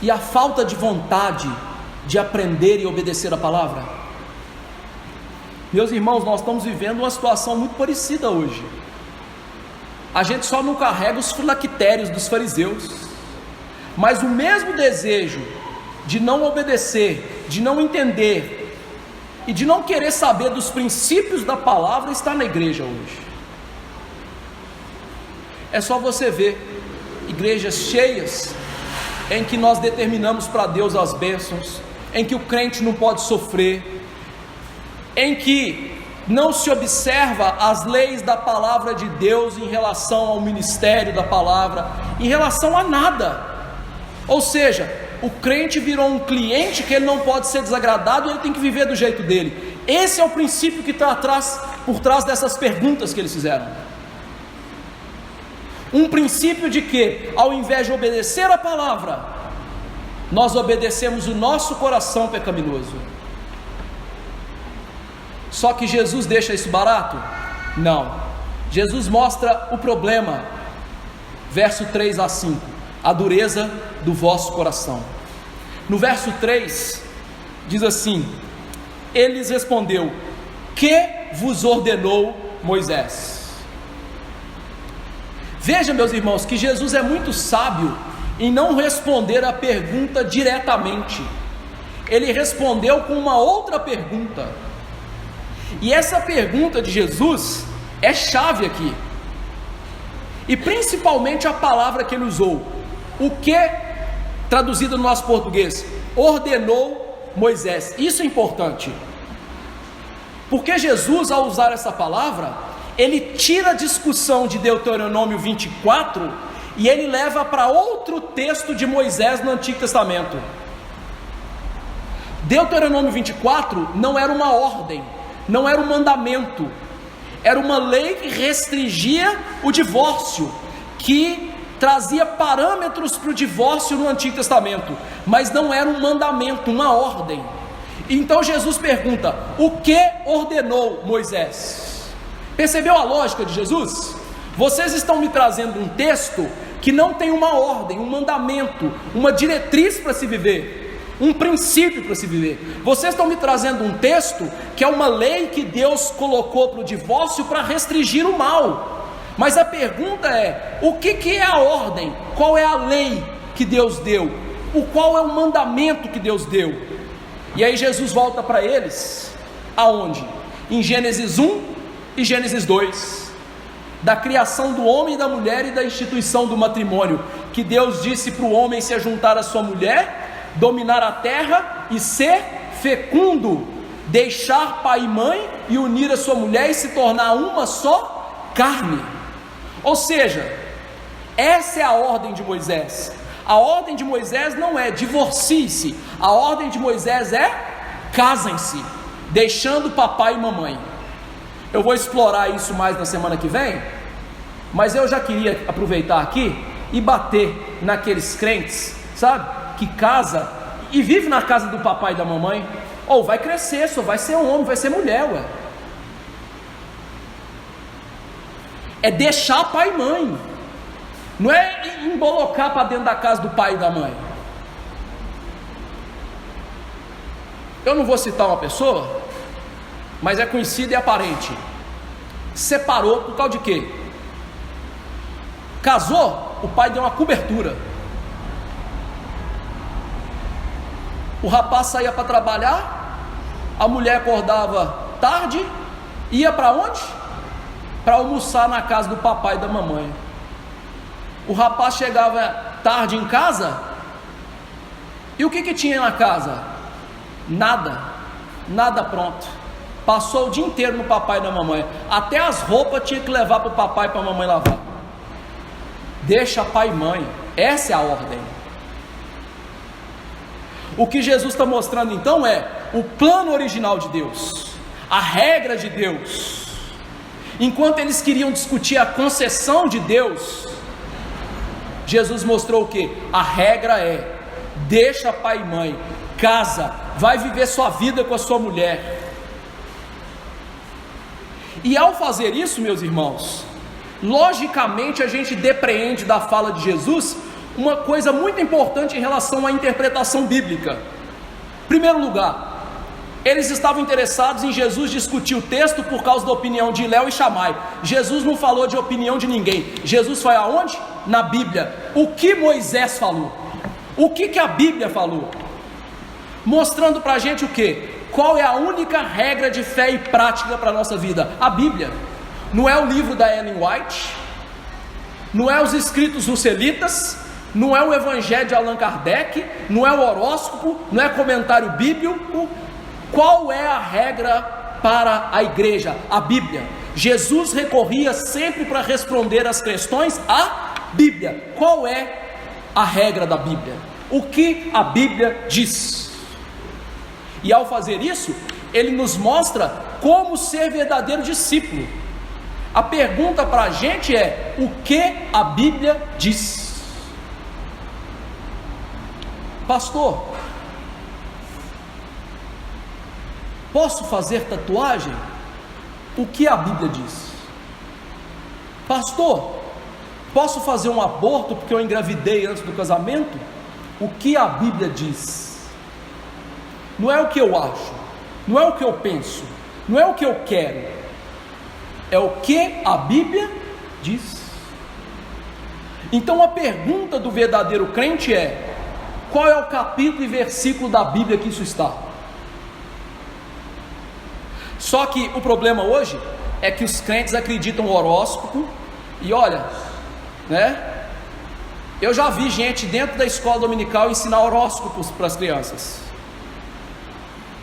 e a falta de vontade de aprender e obedecer a palavra? Meus irmãos, nós estamos vivendo uma situação muito parecida hoje. A gente só não carrega os filactérios dos fariseus, mas o mesmo desejo de não obedecer, de não entender e de não querer saber dos princípios da palavra está na igreja hoje. É só você ver igrejas cheias em que nós determinamos para Deus as bênçãos, em que o crente não pode sofrer, em que não se observa as leis da palavra de Deus em relação ao ministério da palavra, em relação a nada. Ou seja, o crente virou um cliente que ele não pode ser desagradado, ele tem que viver do jeito dele. Esse é o princípio que está por trás dessas perguntas que eles fizeram. Um princípio de que, ao invés de obedecer a palavra, nós obedecemos o nosso coração pecaminoso. Só que Jesus deixa isso barato? Não. Jesus mostra o problema. Verso 3 a 5. A dureza do vosso coração. No verso 3, diz assim: ele lhes respondeu: que vos ordenou Moisés? Veja, meus irmãos, que Jesus é muito sábio em não responder a pergunta diretamente. Ele respondeu com uma outra pergunta. E essa pergunta de Jesus é chave aqui. E principalmente a palavra que ele usou. O que, traduzido no nosso português, ordenou Moisés. Isso é importante. Porque Jesus, ao usar essa palavra, ele tira a discussão de Deuteronômio 24 e ele leva para outro texto de Moisés no Antigo Testamento. Deuteronômio 24 não era uma ordem, não era um mandamento, era uma lei que restringia o divórcio, que trazia parâmetros para o divórcio no Antigo Testamento, mas não era um mandamento, uma ordem. Então Jesus pergunta: o que ordenou Moisés? Percebeu a lógica de Jesus? Vocês estão me trazendo um texto que não tem uma ordem, um mandamento, uma diretriz para se viver, um princípio para se viver. Vocês estão me trazendo um texto que é uma lei que Deus colocou para o divórcio para restringir o mal. Mas a pergunta é: o que é a ordem? Qual é a lei que Deus deu? Qual é o mandamento que Deus deu? E aí Jesus volta para eles, aonde? Em Gênesis 1 e Gênesis 2, da criação do homem e da mulher e da instituição do matrimônio, que Deus disse para o homem se ajuntar à sua mulher, dominar a terra e ser fecundo, deixar pai e mãe e unir a sua mulher e se tornar uma só carne. Ou seja, Essa é a ordem de Moisés. A ordem de Moisés não é divorcie-se, a ordem de Moisés é casem-se, deixando papai e mamãe. Eu vou explorar isso mais na semana que vem, mas eu já queria aproveitar aqui e bater naqueles crentes, sabe, que casa e vive na casa do papai e da mamãe. Ou vai crescer, só vai ser homem, vai ser mulher, ué. É deixar pai e mãe, não é embolocar para dentro da casa do pai e da mãe. Eu não vou citar uma pessoa, mas é conhecida e aparente. Separou por causa de quê? Casou, o pai deu uma cobertura. O rapaz saía para trabalhar, a mulher acordava tarde, ia para onde? Para almoçar na casa do papai e da mamãe. O rapaz chegava tarde em casa, e o que tinha na casa? Nada pronto. Passou o dia inteiro no papai e na mamãe, até as roupas tinha que levar para o papai e para a mamãe lavar. Deixa pai e mãe, essa é a ordem. O que Jesus está mostrando então é o plano original de Deus, a regra de Deus. Enquanto eles queriam discutir a concessão de Deus, Jesus mostrou o que? A regra é: deixa pai e mãe, casa, vai viver sua vida com a sua mulher. E ao fazer isso, meus irmãos, logicamente a gente depreende da fala de Jesus uma coisa muito importante em relação à interpretação bíblica. Em primeiro lugar, eles estavam interessados em Jesus discutir o texto por causa da opinião de Léo e Shammai. Jesus não falou de opinião de ninguém. Jesus foi aonde? Na Bíblia. O que Moisés falou? O que a Bíblia falou? Mostrando para a gente o que? Qual é a única regra de fé e prática para a nossa vida? A Bíblia. Não é o livro da Ellen White, não é os escritos russelitas, não é o Evangelho de Allan Kardec, não é o horóscopo, não é comentário bíblico. Qual é a regra para a igreja? A Bíblia. Jesus recorria sempre para responder às questões à Bíblia. Qual é a regra da Bíblia? O que a Bíblia diz? E ao fazer isso, ele nos mostra como ser verdadeiro discípulo. A pergunta para a gente é: o que a Bíblia diz? Pastor, posso fazer tatuagem? O que a Bíblia diz? Pastor, posso fazer um aborto porque eu engravidei antes do casamento? O que a Bíblia diz? Não é o que eu acho, não é o que eu penso, não é o que eu quero, é o que a Bíblia diz. Então a pergunta do verdadeiro crente é: qual é o capítulo e versículo da Bíblia que isso está? Só que o problema hoje é que os crentes acreditam no horóscopo. E olha, né? Eu já vi gente dentro da escola dominical ensinar horóscopos para as crianças.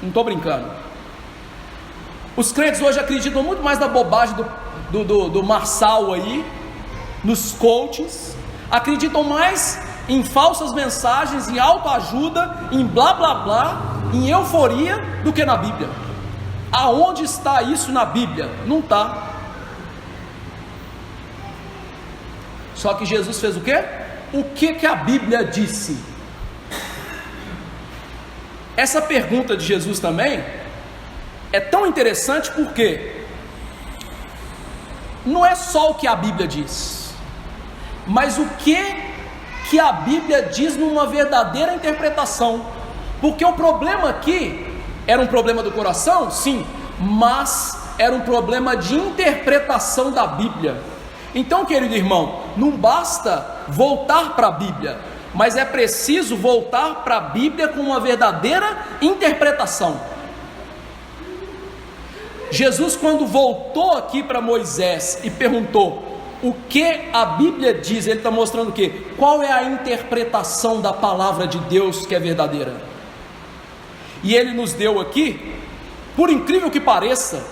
Não estou brincando. Os crentes hoje acreditam muito mais na bobagem do Marçal aí, nos coaches. Acreditam mais em falsas mensagens, em autoajuda, em blá blá blá, em euforia, do que na Bíblia. Aonde está isso na Bíblia? Não está. Só que Jesus fez o quê? O que a Bíblia disse? Essa pergunta de Jesus também é tão interessante porque não é só o que a Bíblia diz, mas o que a Bíblia diz numa verdadeira interpretação. Porque o problema aqui era um problema do coração, sim, mas era um problema de interpretação da Bíblia. Então, querido irmão, não basta voltar para a Bíblia, mas é preciso voltar para a Bíblia com uma verdadeira interpretação. Jesus, quando voltou aqui para Moisés e perguntou o que a Bíblia diz, ele está mostrando o quê? Qual é a interpretação da palavra de Deus que é verdadeira? E ele nos deu aqui, por incrível que pareça,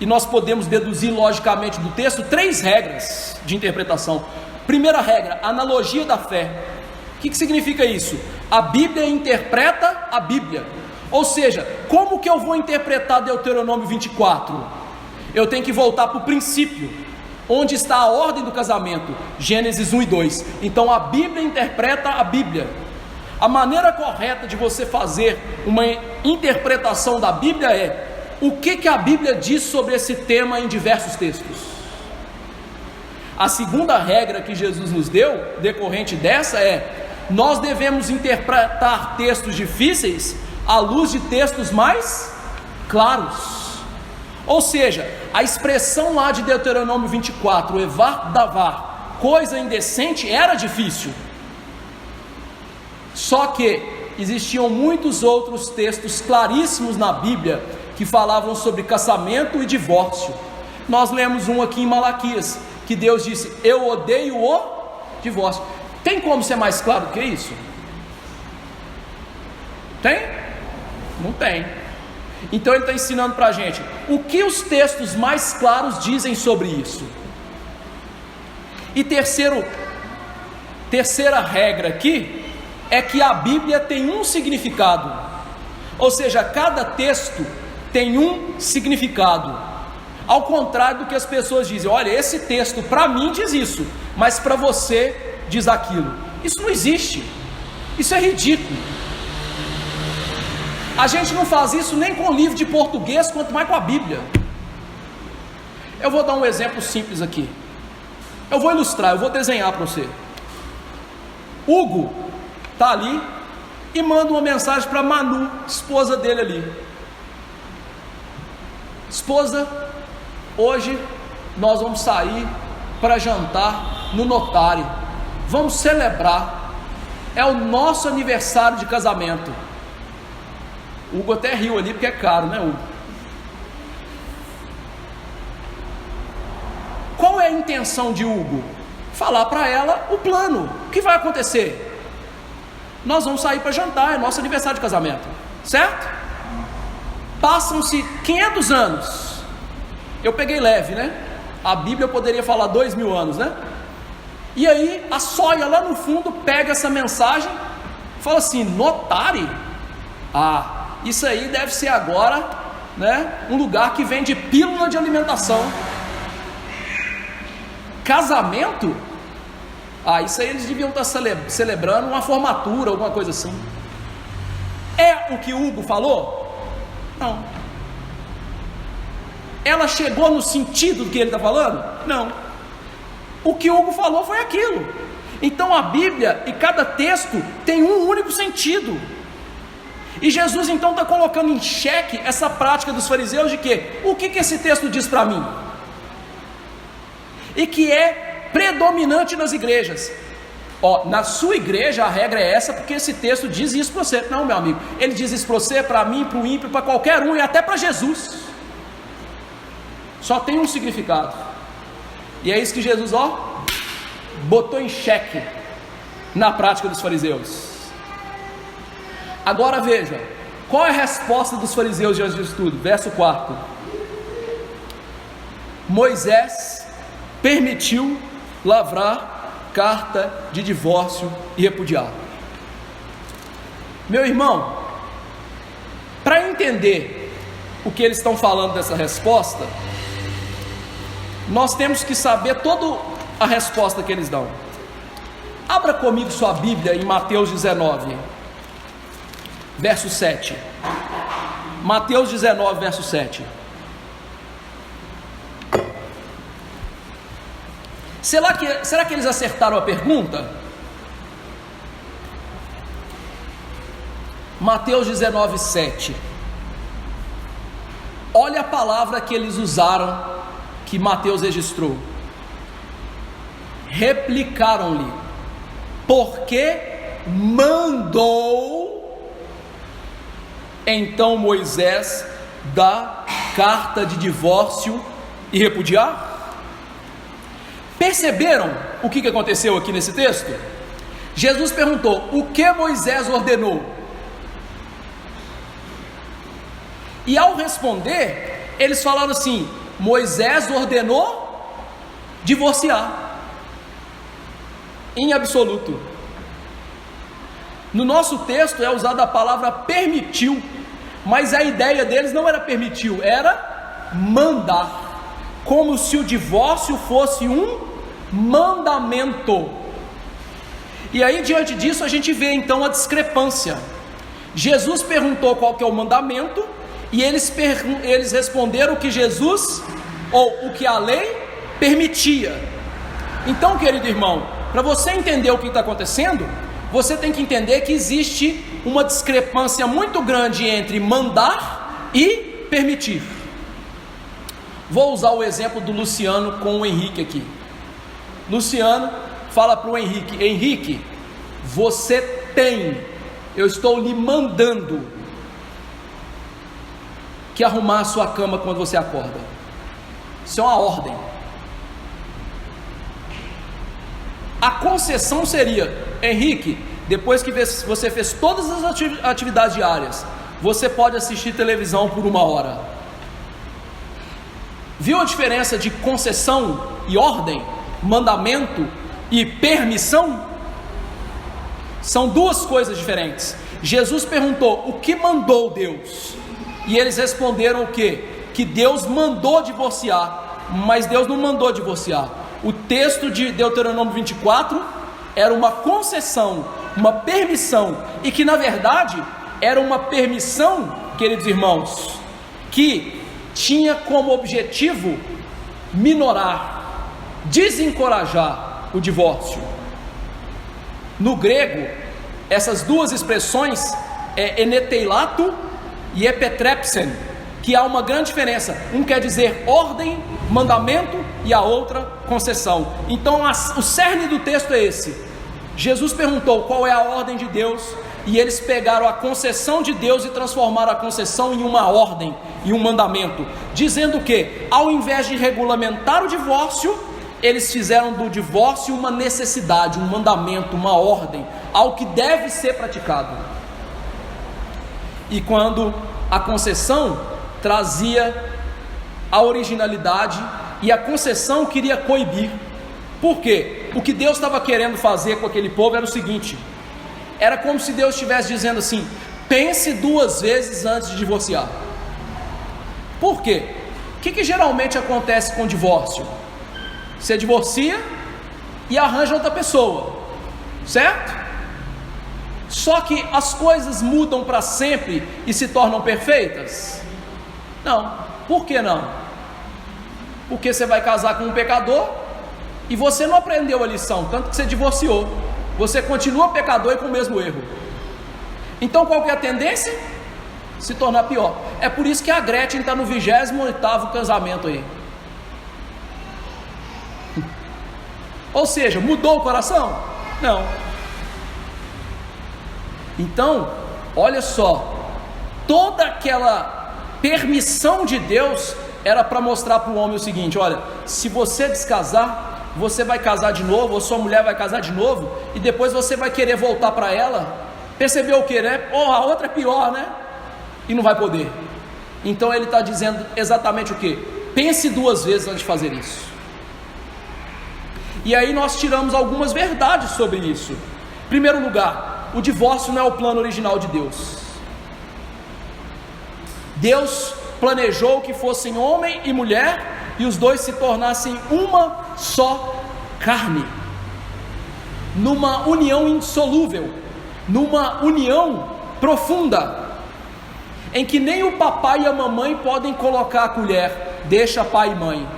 e nós podemos deduzir logicamente do texto, 3 regras de interpretação. Primeira regra, analogia da fé. O que significa isso? A Bíblia interpreta a Bíblia. Ou seja, como que eu vou interpretar Deuteronômio 24? Eu tenho que voltar para o princípio, onde está a ordem do casamento, Gênesis 1 e 2. Então a Bíblia interpreta a Bíblia. A maneira correta de você fazer uma interpretação da Bíblia é: o que a Bíblia diz sobre esse tema em diversos textos? A segunda regra que Jesus nos deu, decorrente dessa, é: nós devemos interpretar textos difíceis à luz de textos mais claros. Ou seja, a expressão lá de Deuteronômio 24, o evar davar, coisa indecente, era difícil. Só que existiam muitos outros textos claríssimos na Bíblia que falavam sobre casamento e divórcio. Nós lemos um aqui em Malaquias, que Deus disse: eu odeio o divórcio. Tem como ser mais claro do que isso? Tem? Não tem. Então ele está ensinando para a gente o que os textos mais claros dizem sobre isso. E terceira regra aqui é que a Bíblia tem um significado, ou seja, cada texto tem um significado, ao contrário do que as pessoas dizem: olha, esse texto para mim diz isso, mas para você diz aquilo. Isso não existe, isso é ridículo. A gente não faz isso nem com livro de português, quanto mais com a Bíblia. Eu vou dar um exemplo simples aqui, eu vou ilustrar, eu vou desenhar para você. Hugo está ali e manda uma mensagem para Manu, esposa dele ali: esposa, hoje nós vamos sair para jantar no notário, vamos celebrar, é o nosso aniversário de casamento. Hugo até riu ali porque é caro, né, Hugo? Qual é a intenção de Hugo? Falar para ela o plano. O que vai acontecer? Nós vamos sair para jantar, é nosso aniversário de casamento, certo? Passam-se 500 anos. Eu peguei leve, né? A Bíblia poderia falar 2000 anos, né? E aí a Sóia lá no fundo pega essa mensagem, fala assim: notário? Ah, isso aí deve ser agora, né, um lugar que vende pílula de alimentação. Casamento? Ah, isso aí eles deviam estar celebrando uma formatura, alguma coisa assim. É o que Hugo falou? Não. Ela chegou no sentido do que ele está falando? Não. O que Hugo falou foi aquilo. Então a Bíblia e cada texto tem um único sentido. E Jesus então está colocando em xeque essa prática dos fariseus de que o que esse texto diz para mim? E que é predominante nas igrejas. Ó, na sua igreja a regra é essa, porque esse texto diz isso para você. Não, meu amigo, ele diz isso para você, para mim, para o ímpio, para qualquer um e até para Jesus. Só tem um significado. E é isso que Jesus, ó, botou em xeque na prática dos fariseus. Agora veja, qual é a resposta dos fariseus diante disso tudo? Verso 4: Moisés permitiu lavrar carta de divórcio e repudiar. Meu irmão, para entender o que eles estão falando dessa resposta, nós temos que saber toda a resposta que eles dão. Abra comigo sua Bíblia em Mateus 19, verso 7. Mateus 19, verso 7. Será que eles acertaram a pergunta? Mateus 19, 7. Olha a palavra que eles usaram, que Mateus registrou. Replicaram-lhe: porque mandou então Moisés dar carta de divórcio e repudiar? Perceberam o que aconteceu aqui nesse texto? Jesus perguntou: o que Moisés ordenou? E ao responder, eles falaram assim: Moisés ordenou divorciar. em absoluto. No nosso texto é usada a palavra permitiu, mas a ideia deles não era permitiu, era mandar, como se o divórcio fosse um mandamento. E aí, diante disso, a gente vê então a discrepância. Jesus perguntou qual que é o mandamento, e eles responderam o que Jesus, ou o que a lei permitia. Então, querido irmão, para você entender o que está acontecendo, você tem que entender que existe uma discrepância muito grande entre mandar e permitir. Vou usar o exemplo do Luciano com o Henrique aqui. Luciano fala para o Henrique: Henrique, você tem, eu estou lhe mandando que arrumar a sua cama quando você acorda. Isso é uma ordem. A concessão seria: Henrique, depois que você fez todas as atividades diárias, você pode assistir televisão por 1 hora. Viu a diferença de concessão e ordem, mandamento e permissão? São duas coisas diferentes. Jesus perguntou: o que mandou Deus? E eles responderam o quê? Que Deus mandou divorciar. Mas Deus não mandou divorciar. O texto de Deuteronômio 24 era uma concessão, uma permissão, e que na verdade era uma permissão, queridos irmãos, que tinha como objetivo minorar, desencorajar o divórcio. No grego, essas duas expressões é eneteilato e epetrepsen, que há uma grande diferença. Um quer dizer ordem, mandamento, e a outra concessão. Então o cerne do texto é esse. Jesus perguntou qual é a ordem de Deus, e eles pegaram a concessão de Deus e transformaram a concessão em uma ordem, em um mandamento, dizendo que ao invés de regulamentar o divórcio, eles fizeram do divórcio uma necessidade, um mandamento, uma ordem, algo que deve ser praticado. E quando a concessão trazia a originalidade, e a concessão queria coibir. Por quê? O que Deus estava querendo fazer com aquele povo era o seguinte: era como se Deus estivesse dizendo assim: pense 2 vezes antes de divorciar. Por quê? O que geralmente acontece com o divórcio? Você divorcia e arranja outra pessoa, certo? Só que as coisas mudam para sempre e se tornam perfeitas? Não. Por que não? Porque você vai casar com um pecador e você não aprendeu a lição, tanto que você divorciou. Você continua pecador e com o mesmo erro. Então qual que é a tendência? Se tornar pior. É por isso que a Gretchen está no 28º casamento aí. Ou seja, mudou o coração? Não. Então, olha só, toda aquela permissão de Deus era para mostrar para o homem o seguinte: olha, se você descasar, você vai casar de novo, ou sua mulher vai casar de novo, e depois você vai querer voltar para ela. Percebeu o que, né? Oh, a outra é pior, né? E não vai poder. Então ele está dizendo exatamente o que? Pense 2 vezes antes de fazer isso. E aí nós tiramos algumas verdades sobre isso. Em primeiro lugar, o divórcio não é o plano original de Deus. Deus planejou que fossem homem e mulher, e os dois se tornassem uma só carne, numa união indissolúvel, numa união profunda, em que nem o papai e a mamãe podem colocar a colher, deixa pai e mãe.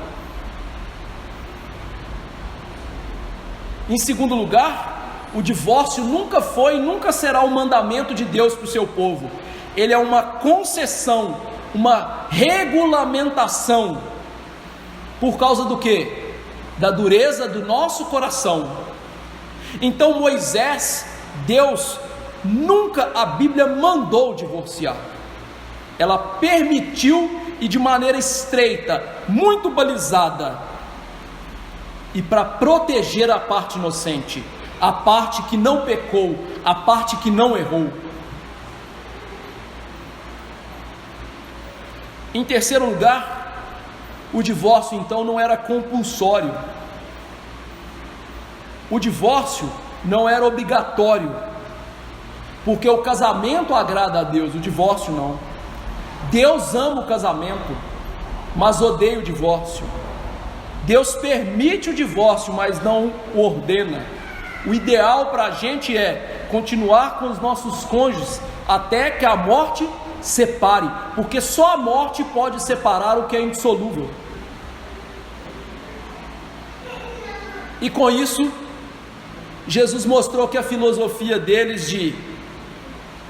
Em segundo lugar, o divórcio nunca foi e nunca será o mandamento de Deus para o seu povo. Ele é uma concessão, uma regulamentação. Por causa do quê? Da dureza do nosso coração. Então Moisés, Deus nunca, a Bíblia mandou divorciar. Ela permitiu, e de maneira estreita, muito balizada, e para proteger a parte inocente, a parte que não pecou, a parte que não errou. Em terceiro lugar, o divórcio então não era compulsório. o divórcio não era obrigatório, porque o casamento agrada a Deus, o divórcio não. Deus ama o casamento, mas odeia o divórcio. Deus permite o divórcio, mas não o ordena. O ideal para a gente é continuar com os nossos cônjuges até que a morte separe, porque só a morte pode separar o que é indissolúvel. E com isso, Jesus mostrou que a filosofia deles de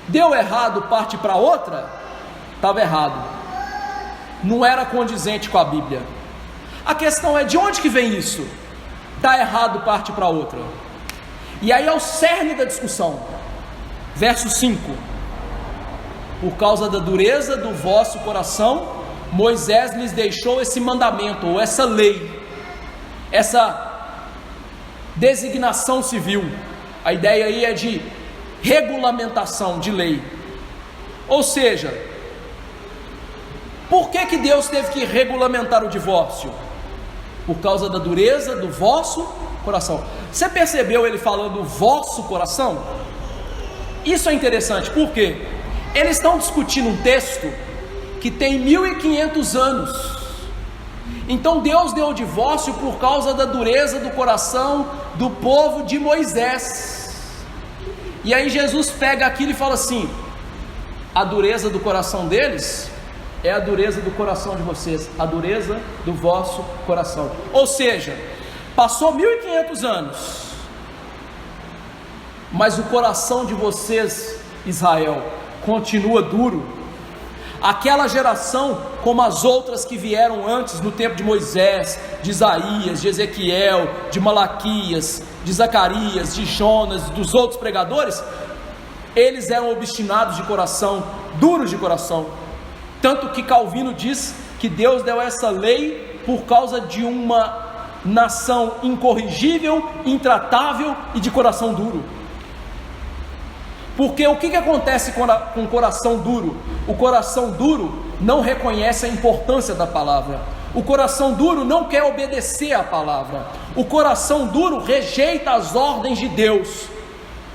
deu errado, parte para outra, estava errado, não era condizente com a Bíblia. A questão é: de onde que vem isso? Está errado, parte para outra. E aí é o cerne da discussão. Verso 5: por causa da dureza do vosso coração, Moisés lhes deixou esse mandamento, ou essa lei, essa designação civil. A ideia aí é de regulamentação de lei. Ou seja, por que Deus teve que regulamentar o divórcio? Por causa da dureza do vosso coração. Você percebeu ele falando vosso coração? Isso é interessante, porque eles estão discutindo um texto que tem 1500 anos. Então Deus deu o divórcio por causa da dureza do coração do povo de Moisés. E aí Jesus pega aquilo e fala assim: a dureza do coração deles é a dureza do coração de vocês, a dureza do vosso coração. Ou seja, passou 1500 anos, mas o coração de vocês, Israel, continua duro. Aquela geração, como as outras que vieram antes, no tempo de Moisés, de Isaías, de Ezequiel, de Malaquias, de Zacarias, de Jonas, dos outros pregadores, eles eram obstinados de coração, duros de coração. Tanto que Calvino diz que Deus deu essa lei por causa de uma nação incorrigível, intratável e de coração duro. Porque o que acontece com o coração duro? O coração duro não reconhece a importância da palavra. O coração duro não quer obedecer à palavra. O coração duro rejeita as ordens de Deus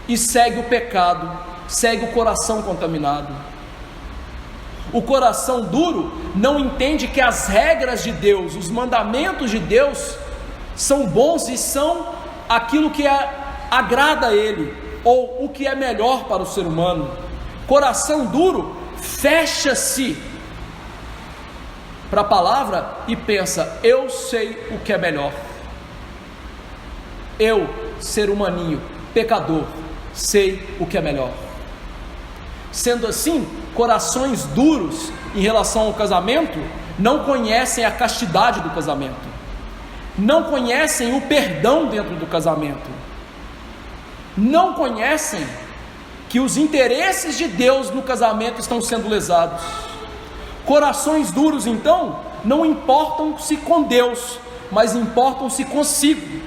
e segue o pecado, segue o coração contaminado. O coração duro não entende que as regras de Deus, os mandamentos de Deus são bons e são aquilo que agrada a Ele, ou o que é melhor para o ser humano. Coração duro fecha-se para a palavra e pensa: eu sei o que é melhor. Eu, ser humaninho, pecador, sei o que é melhor. Sendo assim, corações duros em relação ao casamento não conhecem a castidade do casamento, não conhecem o perdão dentro do casamento, não conhecem que os interesses de Deus no casamento estão sendo lesados. Corações duros, então, não importam-se com Deus, mas importam-se consigo,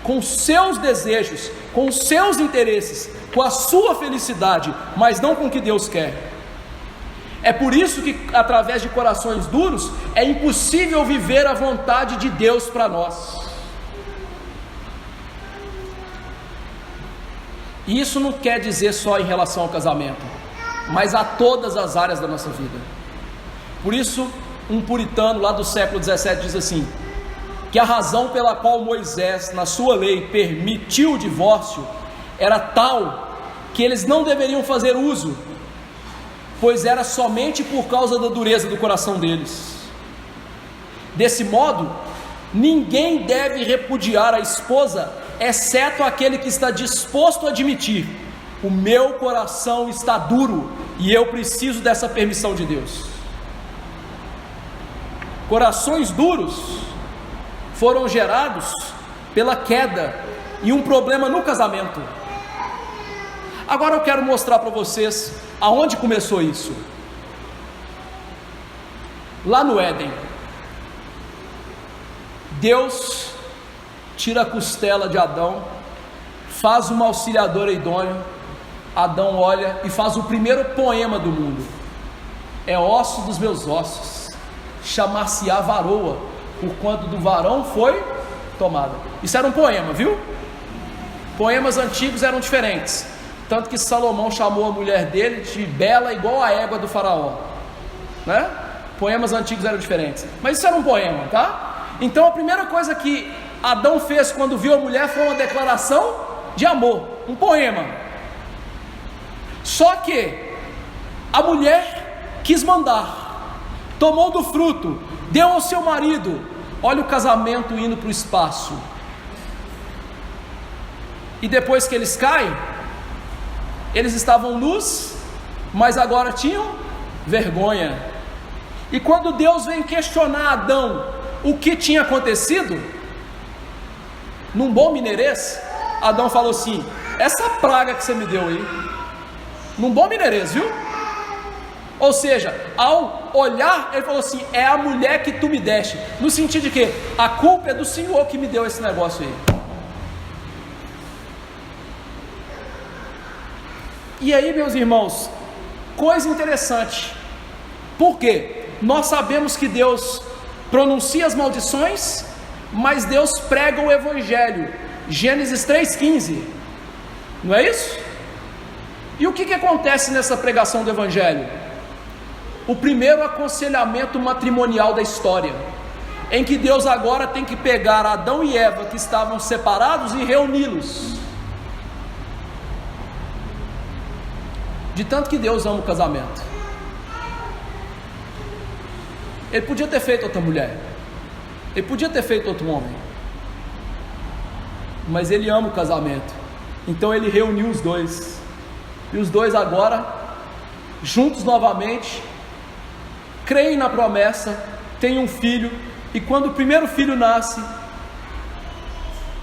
com seus desejos, com os seus interesses, com a sua felicidade, mas não com o que Deus quer. É por isso que, através de corações duros, é impossível viver a vontade de Deus para nós. E isso não quer dizer só em relação ao casamento, mas a todas as áreas da nossa vida. Por isso, um puritano lá do século 17 diz assim, que a razão pela qual Moisés, na sua lei, permitiu o divórcio, era tal, que eles não deveriam fazer uso, pois era somente por causa da dureza do coração deles. Desse modo, ninguém deve repudiar a esposa, exceto aquele que está disposto a admitir: o meu coração está duro e eu preciso dessa permissão de Deus. Corações duros foram gerados pela queda e um problema no casamento. Agora eu quero mostrar para vocês aonde começou isso. Lá no Éden, Deus tira a costela de Adão, faz uma auxiliadora idônea. Adão olha e faz o primeiro poema do mundo: é osso dos meus ossos, chamar-se-á varoa, porquanto do varão foi tomada. Isso era um poema, viu? Poemas antigos eram diferentes, tanto que Salomão chamou a mulher dele de bela igual a égua do faraó, né? Poemas antigos eram diferentes, mas isso era um poema, tá? Então a primeira coisa que Adão fez quando viu a mulher foi uma declaração de amor, um poema. Só que a mulher quis mandar, tomou do fruto, deu ao seu marido. Olha o casamento indo para o espaço. E depois que eles caem, eles estavam nus, mas agora tinham vergonha. E quando Deus vem questionar Adão o que tinha acontecido, num bom mineirês, Adão falou assim: essa praga que você me deu aí, num bom mineirês, viu? Ou seja, ao olhar, ele falou assim: é a mulher que tu me deste, no sentido de que a culpa é do Senhor que me deu esse negócio aí. E aí, meus irmãos, coisa interessante, porque nós sabemos que Deus pronuncia as maldições, mas Deus prega o Evangelho, Gênesis 3,15, não é isso? E o que acontece nessa pregação do Evangelho? O primeiro aconselhamento matrimonial da história, em que Deus agora tem que pegar Adão e Eva, que estavam separados, e reuni-los. De tanto que Deus ama o casamento. Ele podia ter feito outra mulher, ele podia ter feito outro homem, mas Ele ama o casamento. Então Ele reuniu os dois, e os dois agora, juntos novamente, creem na promessa, têm um filho, e quando o primeiro filho nasce,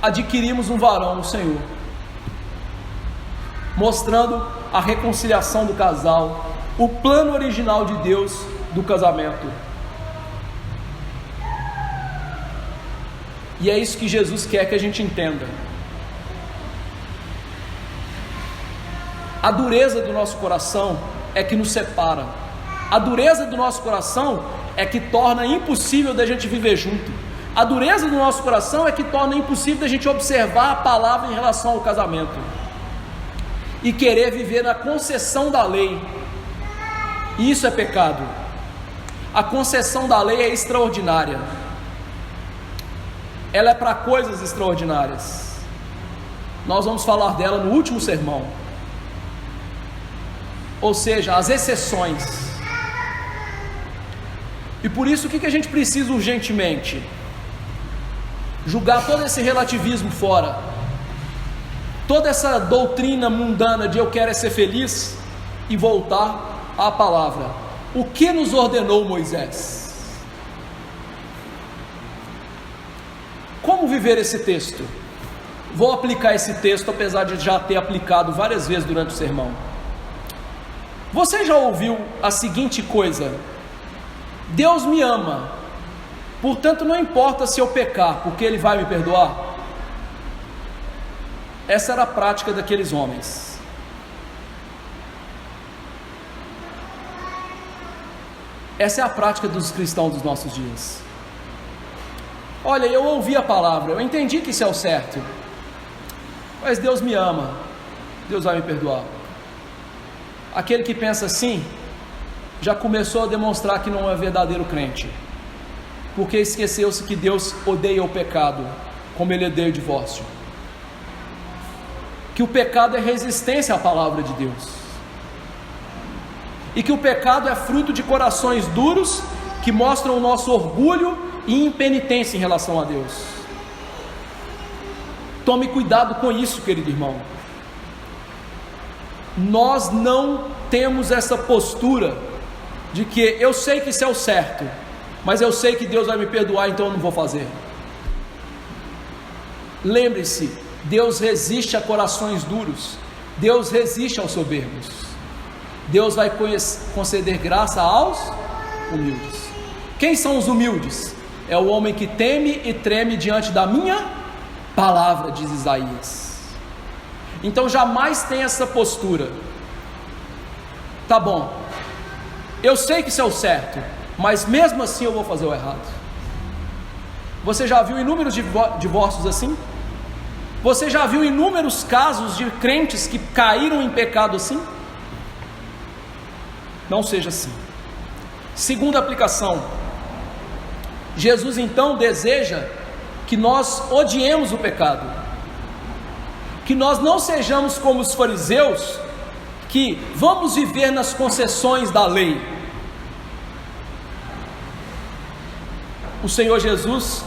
adquirimos um varão, o Senhor, mostrando a reconciliação do casal, o plano original de Deus do casamento. E é isso que Jesus quer que a gente entenda. A dureza do nosso coração é que nos separa. A dureza do nosso coração é que torna impossível da gente viver junto. A dureza do nosso coração é que torna impossível da gente observar a palavra em relação ao casamento e querer viver na concessão da lei. E isso é pecado. A concessão da lei é extraordinária. Ela é para coisas extraordinárias. Nós vamos falar dela no último sermão. Ou seja, as exceções. E por isso, o que a gente precisa urgentemente? Jogar todo esse relativismo fora. Toda essa doutrina mundana de eu quero é ser feliz, e voltar à palavra. O que nos ordenou Moisés? Como viver esse texto? Vou aplicar esse texto, apesar de já ter aplicado várias vezes durante o sermão. Você já ouviu a seguinte coisa: Deus me ama, portanto não importa se eu pecar, porque Ele vai me perdoar? Essa era a prática daqueles homens. Essa é a prática dos cristãos dos nossos dias. Olha, eu ouvi a palavra, eu entendi que isso é o certo, mas Deus me ama, Deus vai me perdoar. Aquele que pensa assim, já começou a demonstrar que não é verdadeiro crente, porque esqueceu-se que Deus odeia o pecado, como Ele odeia o divórcio. Que o pecado é resistência à palavra de Deus, e que o pecado é fruto de corações duros, que mostram o nosso orgulho e impenitência em relação a Deus. Tome cuidado com isso, querido irmão. Nós não temos essa postura de que eu sei que isso é o certo, mas eu sei que Deus vai me perdoar, então eu não vou fazer. Lembre-se, Deus resiste a corações duros, Deus resiste aos soberbos, Deus vai conceder graça aos humildes. Quem são os humildes? É o homem que teme e treme diante da minha palavra, diz Isaías. Então jamais tenha essa postura: tá bom, eu sei que isso é o certo, mas mesmo assim eu vou fazer o errado. Você já viu inúmeros divórcios assim? Você já viu inúmeros casos de crentes que caíram em pecado assim? Não seja assim. Segunda aplicação: Jesus então deseja que nós odiemos o pecado, que nós não sejamos como os fariseus, que vamos viver nas concessões da lei. O Senhor Jesus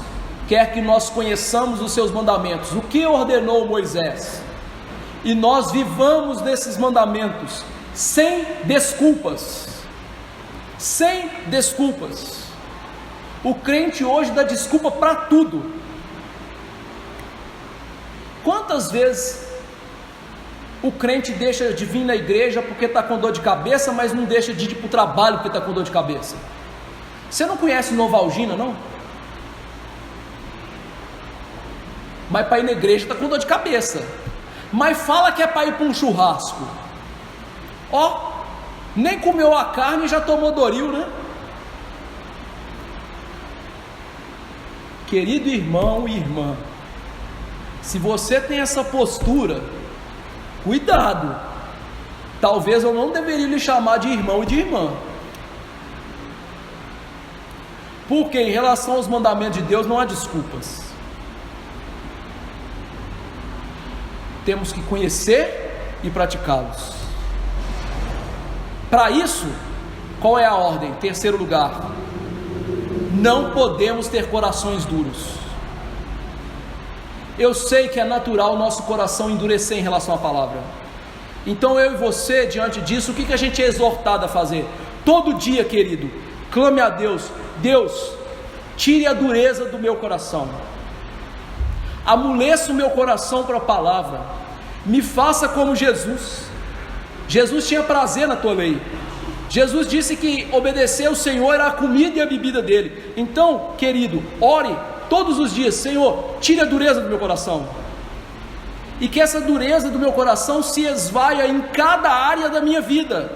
quer que nós conheçamos os seus mandamentos, o que ordenou Moisés, e nós vivamos nesses mandamentos sem desculpas. Sem desculpas. O crente hoje dá desculpa para tudo. Quantas vezes o crente deixa de vir na igreja porque está com dor de cabeça, mas não deixa de ir para o trabalho porque está com dor de cabeça? Você não conhece Novalgina, não? Mas para ir na igreja está com dor de cabeça, mas fala que é para ir para um churrasco. Ó, nem comeu a carne e já tomou Doril, né? Querido irmão e irmã, se você tem essa postura, cuidado. Talvez eu não deveria lhe chamar de irmão e de irmã, porque em relação aos mandamentos de Deus não há desculpas. Temos que conhecer e praticá-los. Para isso, qual é a ordem? Terceiro lugar: não podemos ter corações duros. Eu sei que é natural o nosso coração endurecer em relação à palavra. Então eu e você, diante disso, o que a gente é exortado a fazer? Todo dia, querido, clame a Deus: Deus, tire a dureza do meu coração, amoleça o meu coração para a palavra, me faça como Jesus. Jesus tinha prazer na tua lei. Jesus disse que obedecer ao Senhor era a comida e a bebida dele. Então, querido, ore todos os dias: Senhor, tire a dureza do meu coração, e que essa dureza do meu coração se esvaia em cada área da minha vida,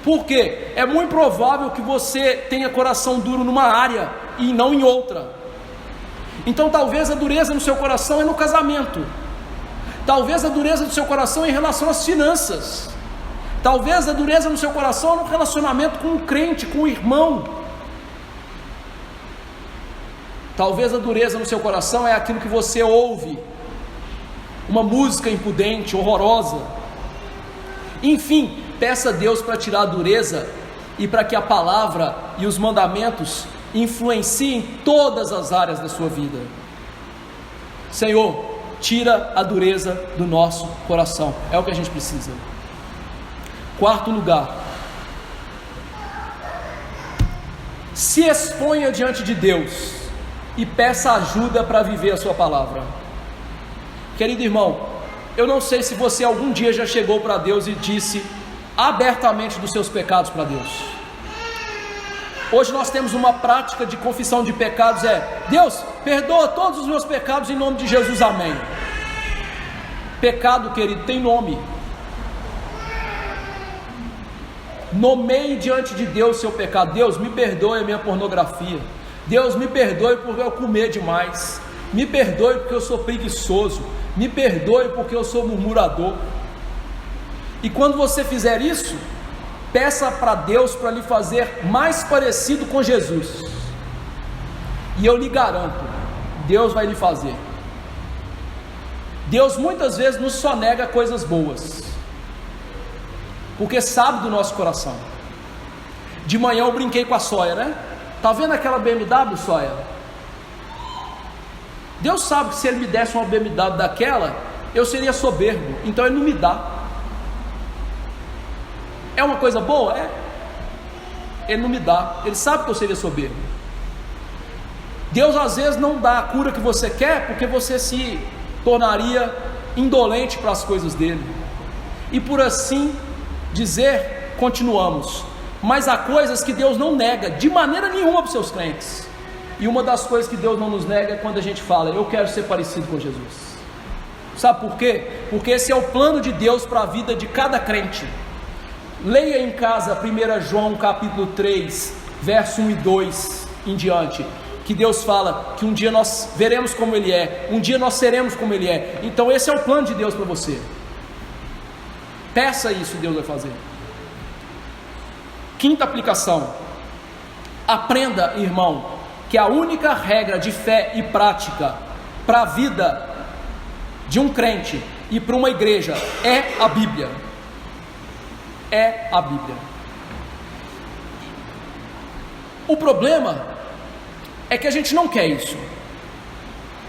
porque é muito provável que você tenha coração duro numa área e não em outra. Então talvez a dureza no seu coração é no casamento, talvez a dureza do seu coração é em relação às finanças, talvez a dureza no seu coração é no relacionamento com o crente, com o irmão. Talvez a dureza no seu coração é aquilo que você ouve, uma música impudente, horrorosa. Enfim, peça a Deus para tirar a dureza e para que a palavra e os mandamentos influenciem todas as áreas da sua vida. Senhor, tira a dureza do nosso coração, é o que a gente precisa. Quarto lugar: se exponha diante de Deus e peça ajuda para viver a sua palavra. Querido irmão, eu não sei se você algum dia já chegou para Deus e disse abertamente dos seus pecados para Deus. Hoje nós temos uma prática de confissão de pecados: Deus, perdoa todos os meus pecados em nome de Jesus, amém. Pecado, querido, tem nome. Nomeie diante de Deus seu pecado. Deus, me perdoe a minha pornografia. Deus, me perdoe porque eu comer demais. Me perdoe porque eu sou preguiçoso. Me perdoe porque eu sou murmurador. E quando você fizer isso, peça para Deus para lhe fazer mais parecido com Jesus. E eu lhe garanto, Deus vai lhe fazer. Deus muitas vezes nos sonega coisas boas, porque sabe do nosso coração. De manhã eu brinquei com a Sóia, né? Tá vendo aquela BMW, Sóia? Deus sabe que se Ele me desse uma BMW daquela, eu seria soberbo, então Ele não me dá. É uma coisa boa? É. Ele não me dá, Ele sabe que eu seria soberbo. Deus às vezes não dá a cura que você quer, porque você se tornaria indolente para as coisas dele. E por assim dizer, continuamos. Mas há coisas que Deus não nega de maneira nenhuma para os seus crentes. E uma das coisas que Deus não nos nega é quando a gente fala: eu quero ser parecido com Jesus. Sabe por quê? Porque esse é o plano de Deus para a vida de cada crente. Leia em casa 1 João capítulo 3, verso 1 e 2 em diante, que Deus fala que um dia nós veremos como Ele é, um dia nós seremos como Ele é. Então esse é o plano de Deus para você. Peça isso, Deus vai fazer. Quinta aplicação: aprenda, irmão, que a única regra de fé e prática para a vida de um crente e para uma igreja é a Bíblia. É a Bíblia. O problema é que a gente não quer isso,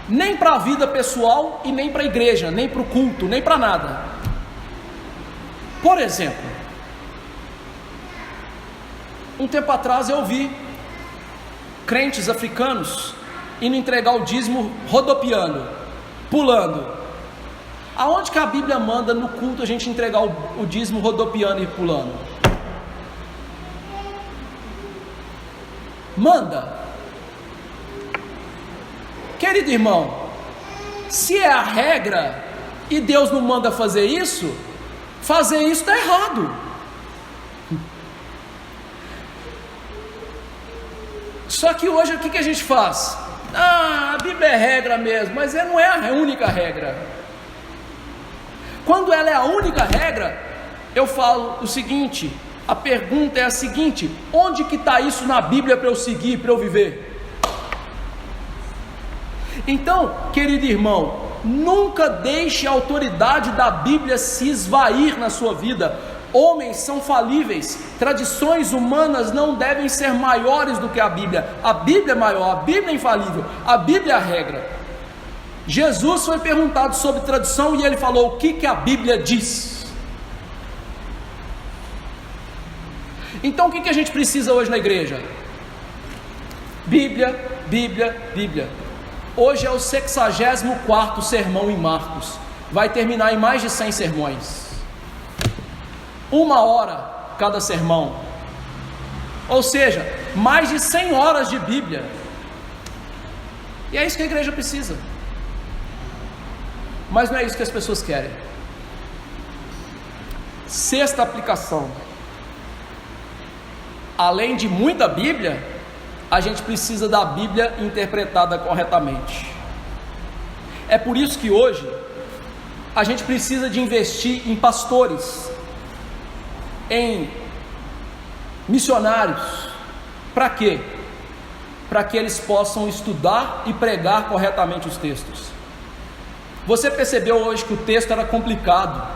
nem para a vida pessoal e nem para a igreja, nem para o culto, nem para nada. Por exemplo, um tempo atrás eu vi crentes africanos indo entregar o dízimo rodopiando, pulando. Aonde que a Bíblia manda no culto a gente entregar o dízimo rodopiando e pulando? Manda. Querido irmão, se é a regra e Deus não manda fazer isso está errado. Só que hoje o que a gente faz? A Bíblia é regra mesmo, mas não é a única regra. Quando ela é a única regra, eu falo o seguinte, a pergunta é a seguinte: onde que está isso na Bíblia para eu seguir, para eu viver? Então, querido irmão, nunca deixe a autoridade da Bíblia se esvair na sua vida. Homens são falíveis, tradições humanas não devem ser maiores do que a Bíblia. A Bíblia é maior, a Bíblia é infalível, a Bíblia é a regra. Jesus foi perguntado sobre tradição e ele falou: o que a Bíblia diz? Então o que a gente precisa hoje na igreja? Bíblia, Bíblia, Bíblia. Hoje é o 64º sermão em Marcos, vai terminar em mais de 100 sermões, 1 hora cada sermão, ou seja, mais de 100 horas de Bíblia, e é isso que a igreja precisa, mas não é isso que as pessoas querem. Sexta aplicação: além de muita Bíblia, a gente precisa da Bíblia interpretada corretamente. É por isso que hoje a gente precisa de investir em pastores, em missionários. Para quê? Para que eles possam estudar e pregar corretamente os textos. Você percebeu hoje que o texto era complicado,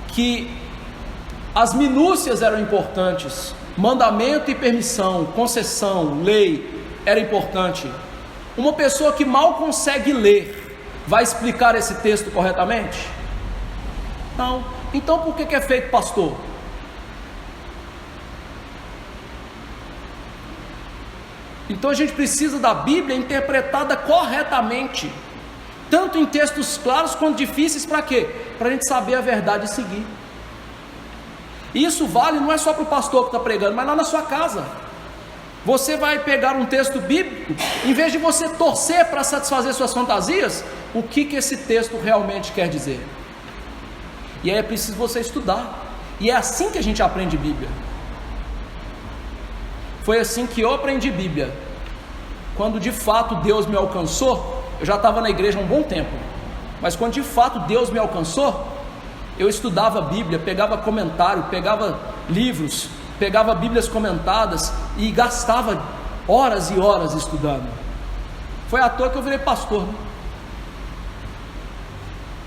que as minúcias eram importantes, mandamento e permissão, concessão, lei, era importante. Uma pessoa que mal consegue ler, vai explicar esse texto corretamente? Não. Então por que é feito pastor? Então a gente precisa da Bíblia interpretada corretamente, tanto em textos claros quanto difíceis. Para quê? Para a gente saber a verdade e seguir. Isso vale não é só para o pastor que está pregando, mas lá na sua casa. Você vai pegar um texto bíblico, em vez de você torcer para satisfazer suas fantasias, o que esse texto realmente quer dizer? E aí é preciso você estudar, e é assim que a gente aprende Bíblia. Foi assim que eu aprendi Bíblia. Quando de fato Deus me alcançou, eu já estava na igreja há um bom tempo, mas quando de fato Deus me alcançou, eu estudava a Bíblia, pegava comentário, pegava livros, pegava Bíblias comentadas e gastava horas e horas estudando. Foi à toa que eu virei pastor, né?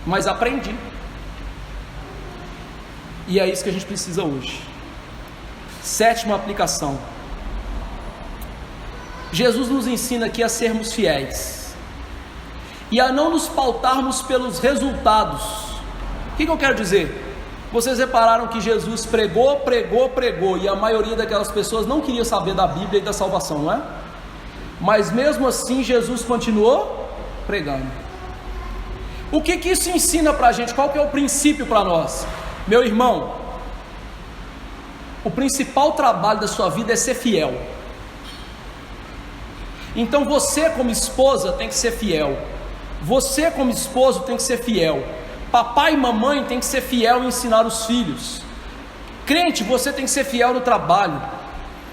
Mas aprendi. E é isso que a gente precisa hoje. Sétima aplicação: Jesus nos ensina aqui a sermos fiéis e a não nos pautarmos pelos resultados. O que eu quero dizer? Vocês repararam que Jesus pregou, e a maioria daquelas pessoas não queria saber da Bíblia e da salvação, não é? Mas mesmo assim Jesus continuou pregando. O que isso ensina para a gente? Qual que é o princípio para nós? Meu irmão, o principal trabalho da sua vida é ser fiel. Então você como esposa tem que ser fiel, você como esposo tem que ser fiel, papai e mamãe tem que ser fiel em ensinar os filhos. Crente, você tem que ser fiel no trabalho.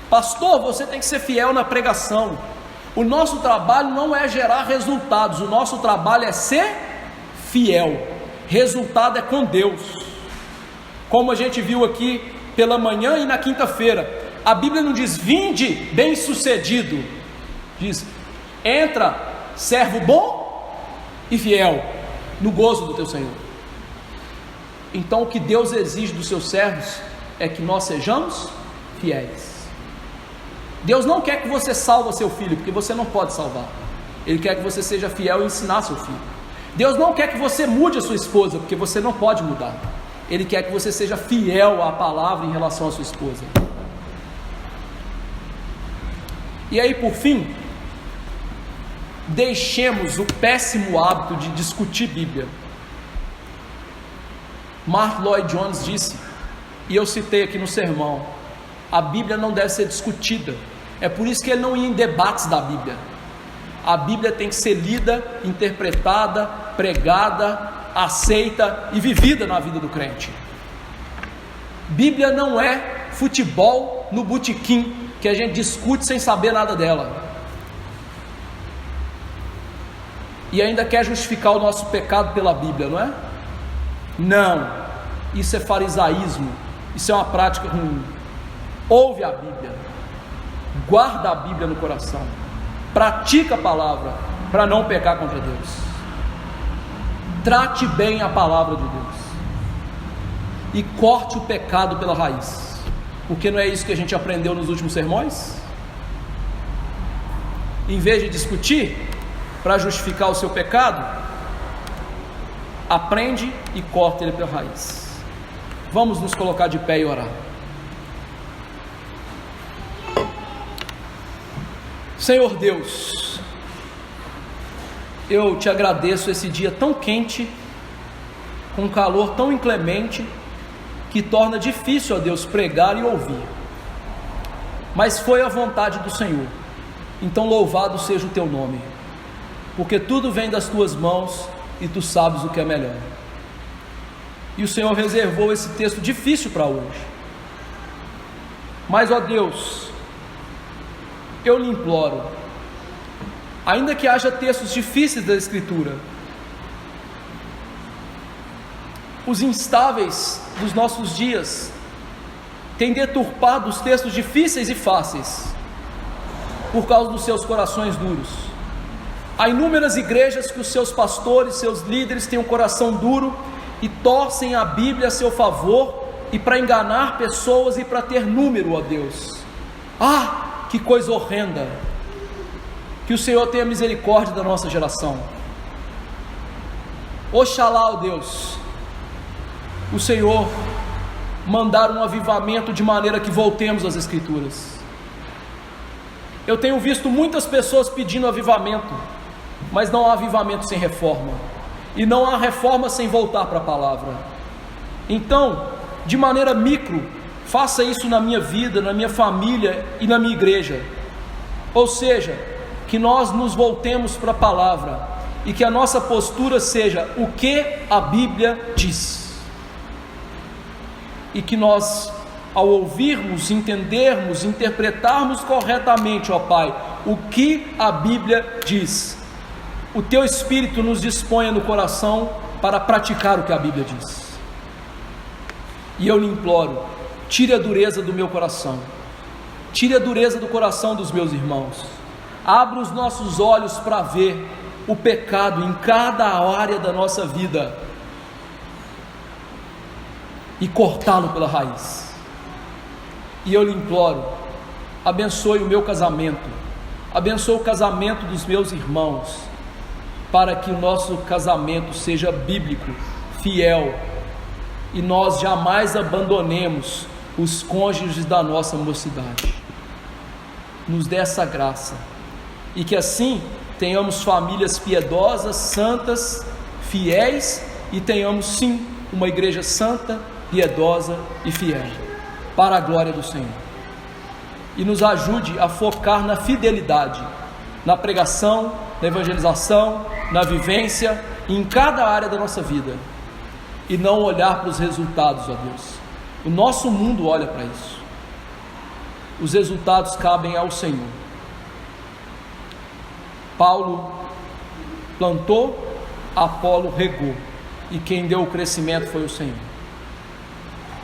Pastor, você tem que ser fiel na pregação. O nosso trabalho não é gerar resultados, o nosso trabalho é ser fiel. Resultado é com Deus. Como a gente viu aqui pela manhã e na quinta-feira, a Bíblia não diz vinde bem sucedido, diz entra servo bom e fiel no gozo do teu Senhor. Então o que Deus exige dos seus servos é que nós sejamos fiéis. Deus não quer que você salve seu filho, porque você não pode salvar. Ele quer que você seja fiel e ensinar seu filho. Deus não quer que você mude a sua esposa, porque você não pode mudar. Ele quer que você seja fiel à palavra em relação à sua esposa. E aí, por fim, deixemos o péssimo hábito de discutir Bíblia. Mark Lloyd Jones disse, e eu citei aqui no sermão, a Bíblia não deve ser discutida. É por isso que ele não ia em debates da Bíblia. A Bíblia tem que ser lida, interpretada, pregada, aceita e vivida na vida do crente. Bíblia não é futebol no botequim, que a gente discute sem saber nada dela. E ainda quer justificar o nosso pecado pela Bíblia, não é? Não, isso é farisaísmo, isso é uma prática ruim. Ouve a Bíblia, guarda a Bíblia no coração, pratica a palavra para não pecar contra Deus. Trate bem a palavra de Deus e corte o pecado pela raiz, porque não é isso que a gente aprendeu nos últimos sermões? Em vez de discutir para justificar o seu pecado, aprende e corta ele pela raiz. Vamos nos colocar de pé e orar. Senhor Deus, eu te agradeço esse dia tão quente, com um calor tão inclemente, que torna difícil, ó Deus, pregar e ouvir. Mas foi a vontade do Senhor, então louvado seja o teu nome, porque tudo vem das tuas mãos e tu sabes o que é melhor. E o Senhor reservou esse texto difícil para hoje. Mas, ó Deus, eu lhe imploro, ainda que haja textos difíceis da Escritura, os instáveis dos nossos dias têm deturpado os textos difíceis e fáceis, por causa dos seus corações duros. Há inúmeras igrejas que os seus pastores, seus líderes têm um coração duro e torcem a Bíblia a seu favor e para enganar pessoas e para ter número, ó Deus. Que coisa horrenda! Que o Senhor tenha misericórdia da nossa geração. Oxalá, ó Deus, o Senhor mandar um avivamento de maneira que voltemos às Escrituras. Eu tenho visto muitas pessoas pedindo avivamento, mas não há avivamento sem reforma, e não há reforma sem voltar para a palavra. Então, de maneira micro, faça isso na minha vida, na minha família e na minha igreja. Ou seja, que nós nos voltemos para a palavra e que a nossa postura seja o que a Bíblia diz. E que nós, ao ouvirmos, entendermos, interpretarmos corretamente, ó Pai, o que a Bíblia diz, o Teu Espírito nos disponha no coração para praticar o que a Bíblia diz. E eu lhe imploro, tire a dureza do meu coração, tire a dureza do coração dos meus irmãos, abra os nossos olhos para ver o pecado em cada área da nossa vida e cortá-lo pela raiz. E eu lhe imploro, abençoe o meu casamento, abençoe o casamento dos meus irmãos, para que o nosso casamento seja bíblico, fiel, e nós jamais abandonemos os cônjuges da nossa mocidade. Nos dê essa graça, e que assim tenhamos famílias piedosas, santas, fiéis, e tenhamos sim uma igreja santa, piedosa e fiel, para a glória do Senhor. E nos ajude a focar na fidelidade, na pregação, na evangelização, na vivência, em cada área da nossa vida, e não olhar para os resultados, ó Deus. O nosso mundo olha para isso. Os resultados cabem ao Senhor. Paulo plantou, Apolo regou, e quem deu o crescimento foi o Senhor.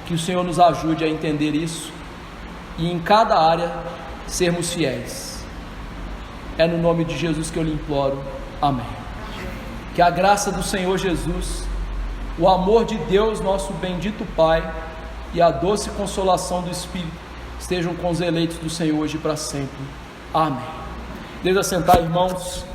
Que o Senhor nos ajude a entender isso e em cada área sermos fiéis. É no nome de Jesus que eu lhe imploro. Amém. Que a graça do Senhor Jesus, o amor de Deus, nosso bendito Pai, e a doce consolação do Espírito estejam com os eleitos do Senhor hoje e para sempre. Amém. Desde assentar, irmãos.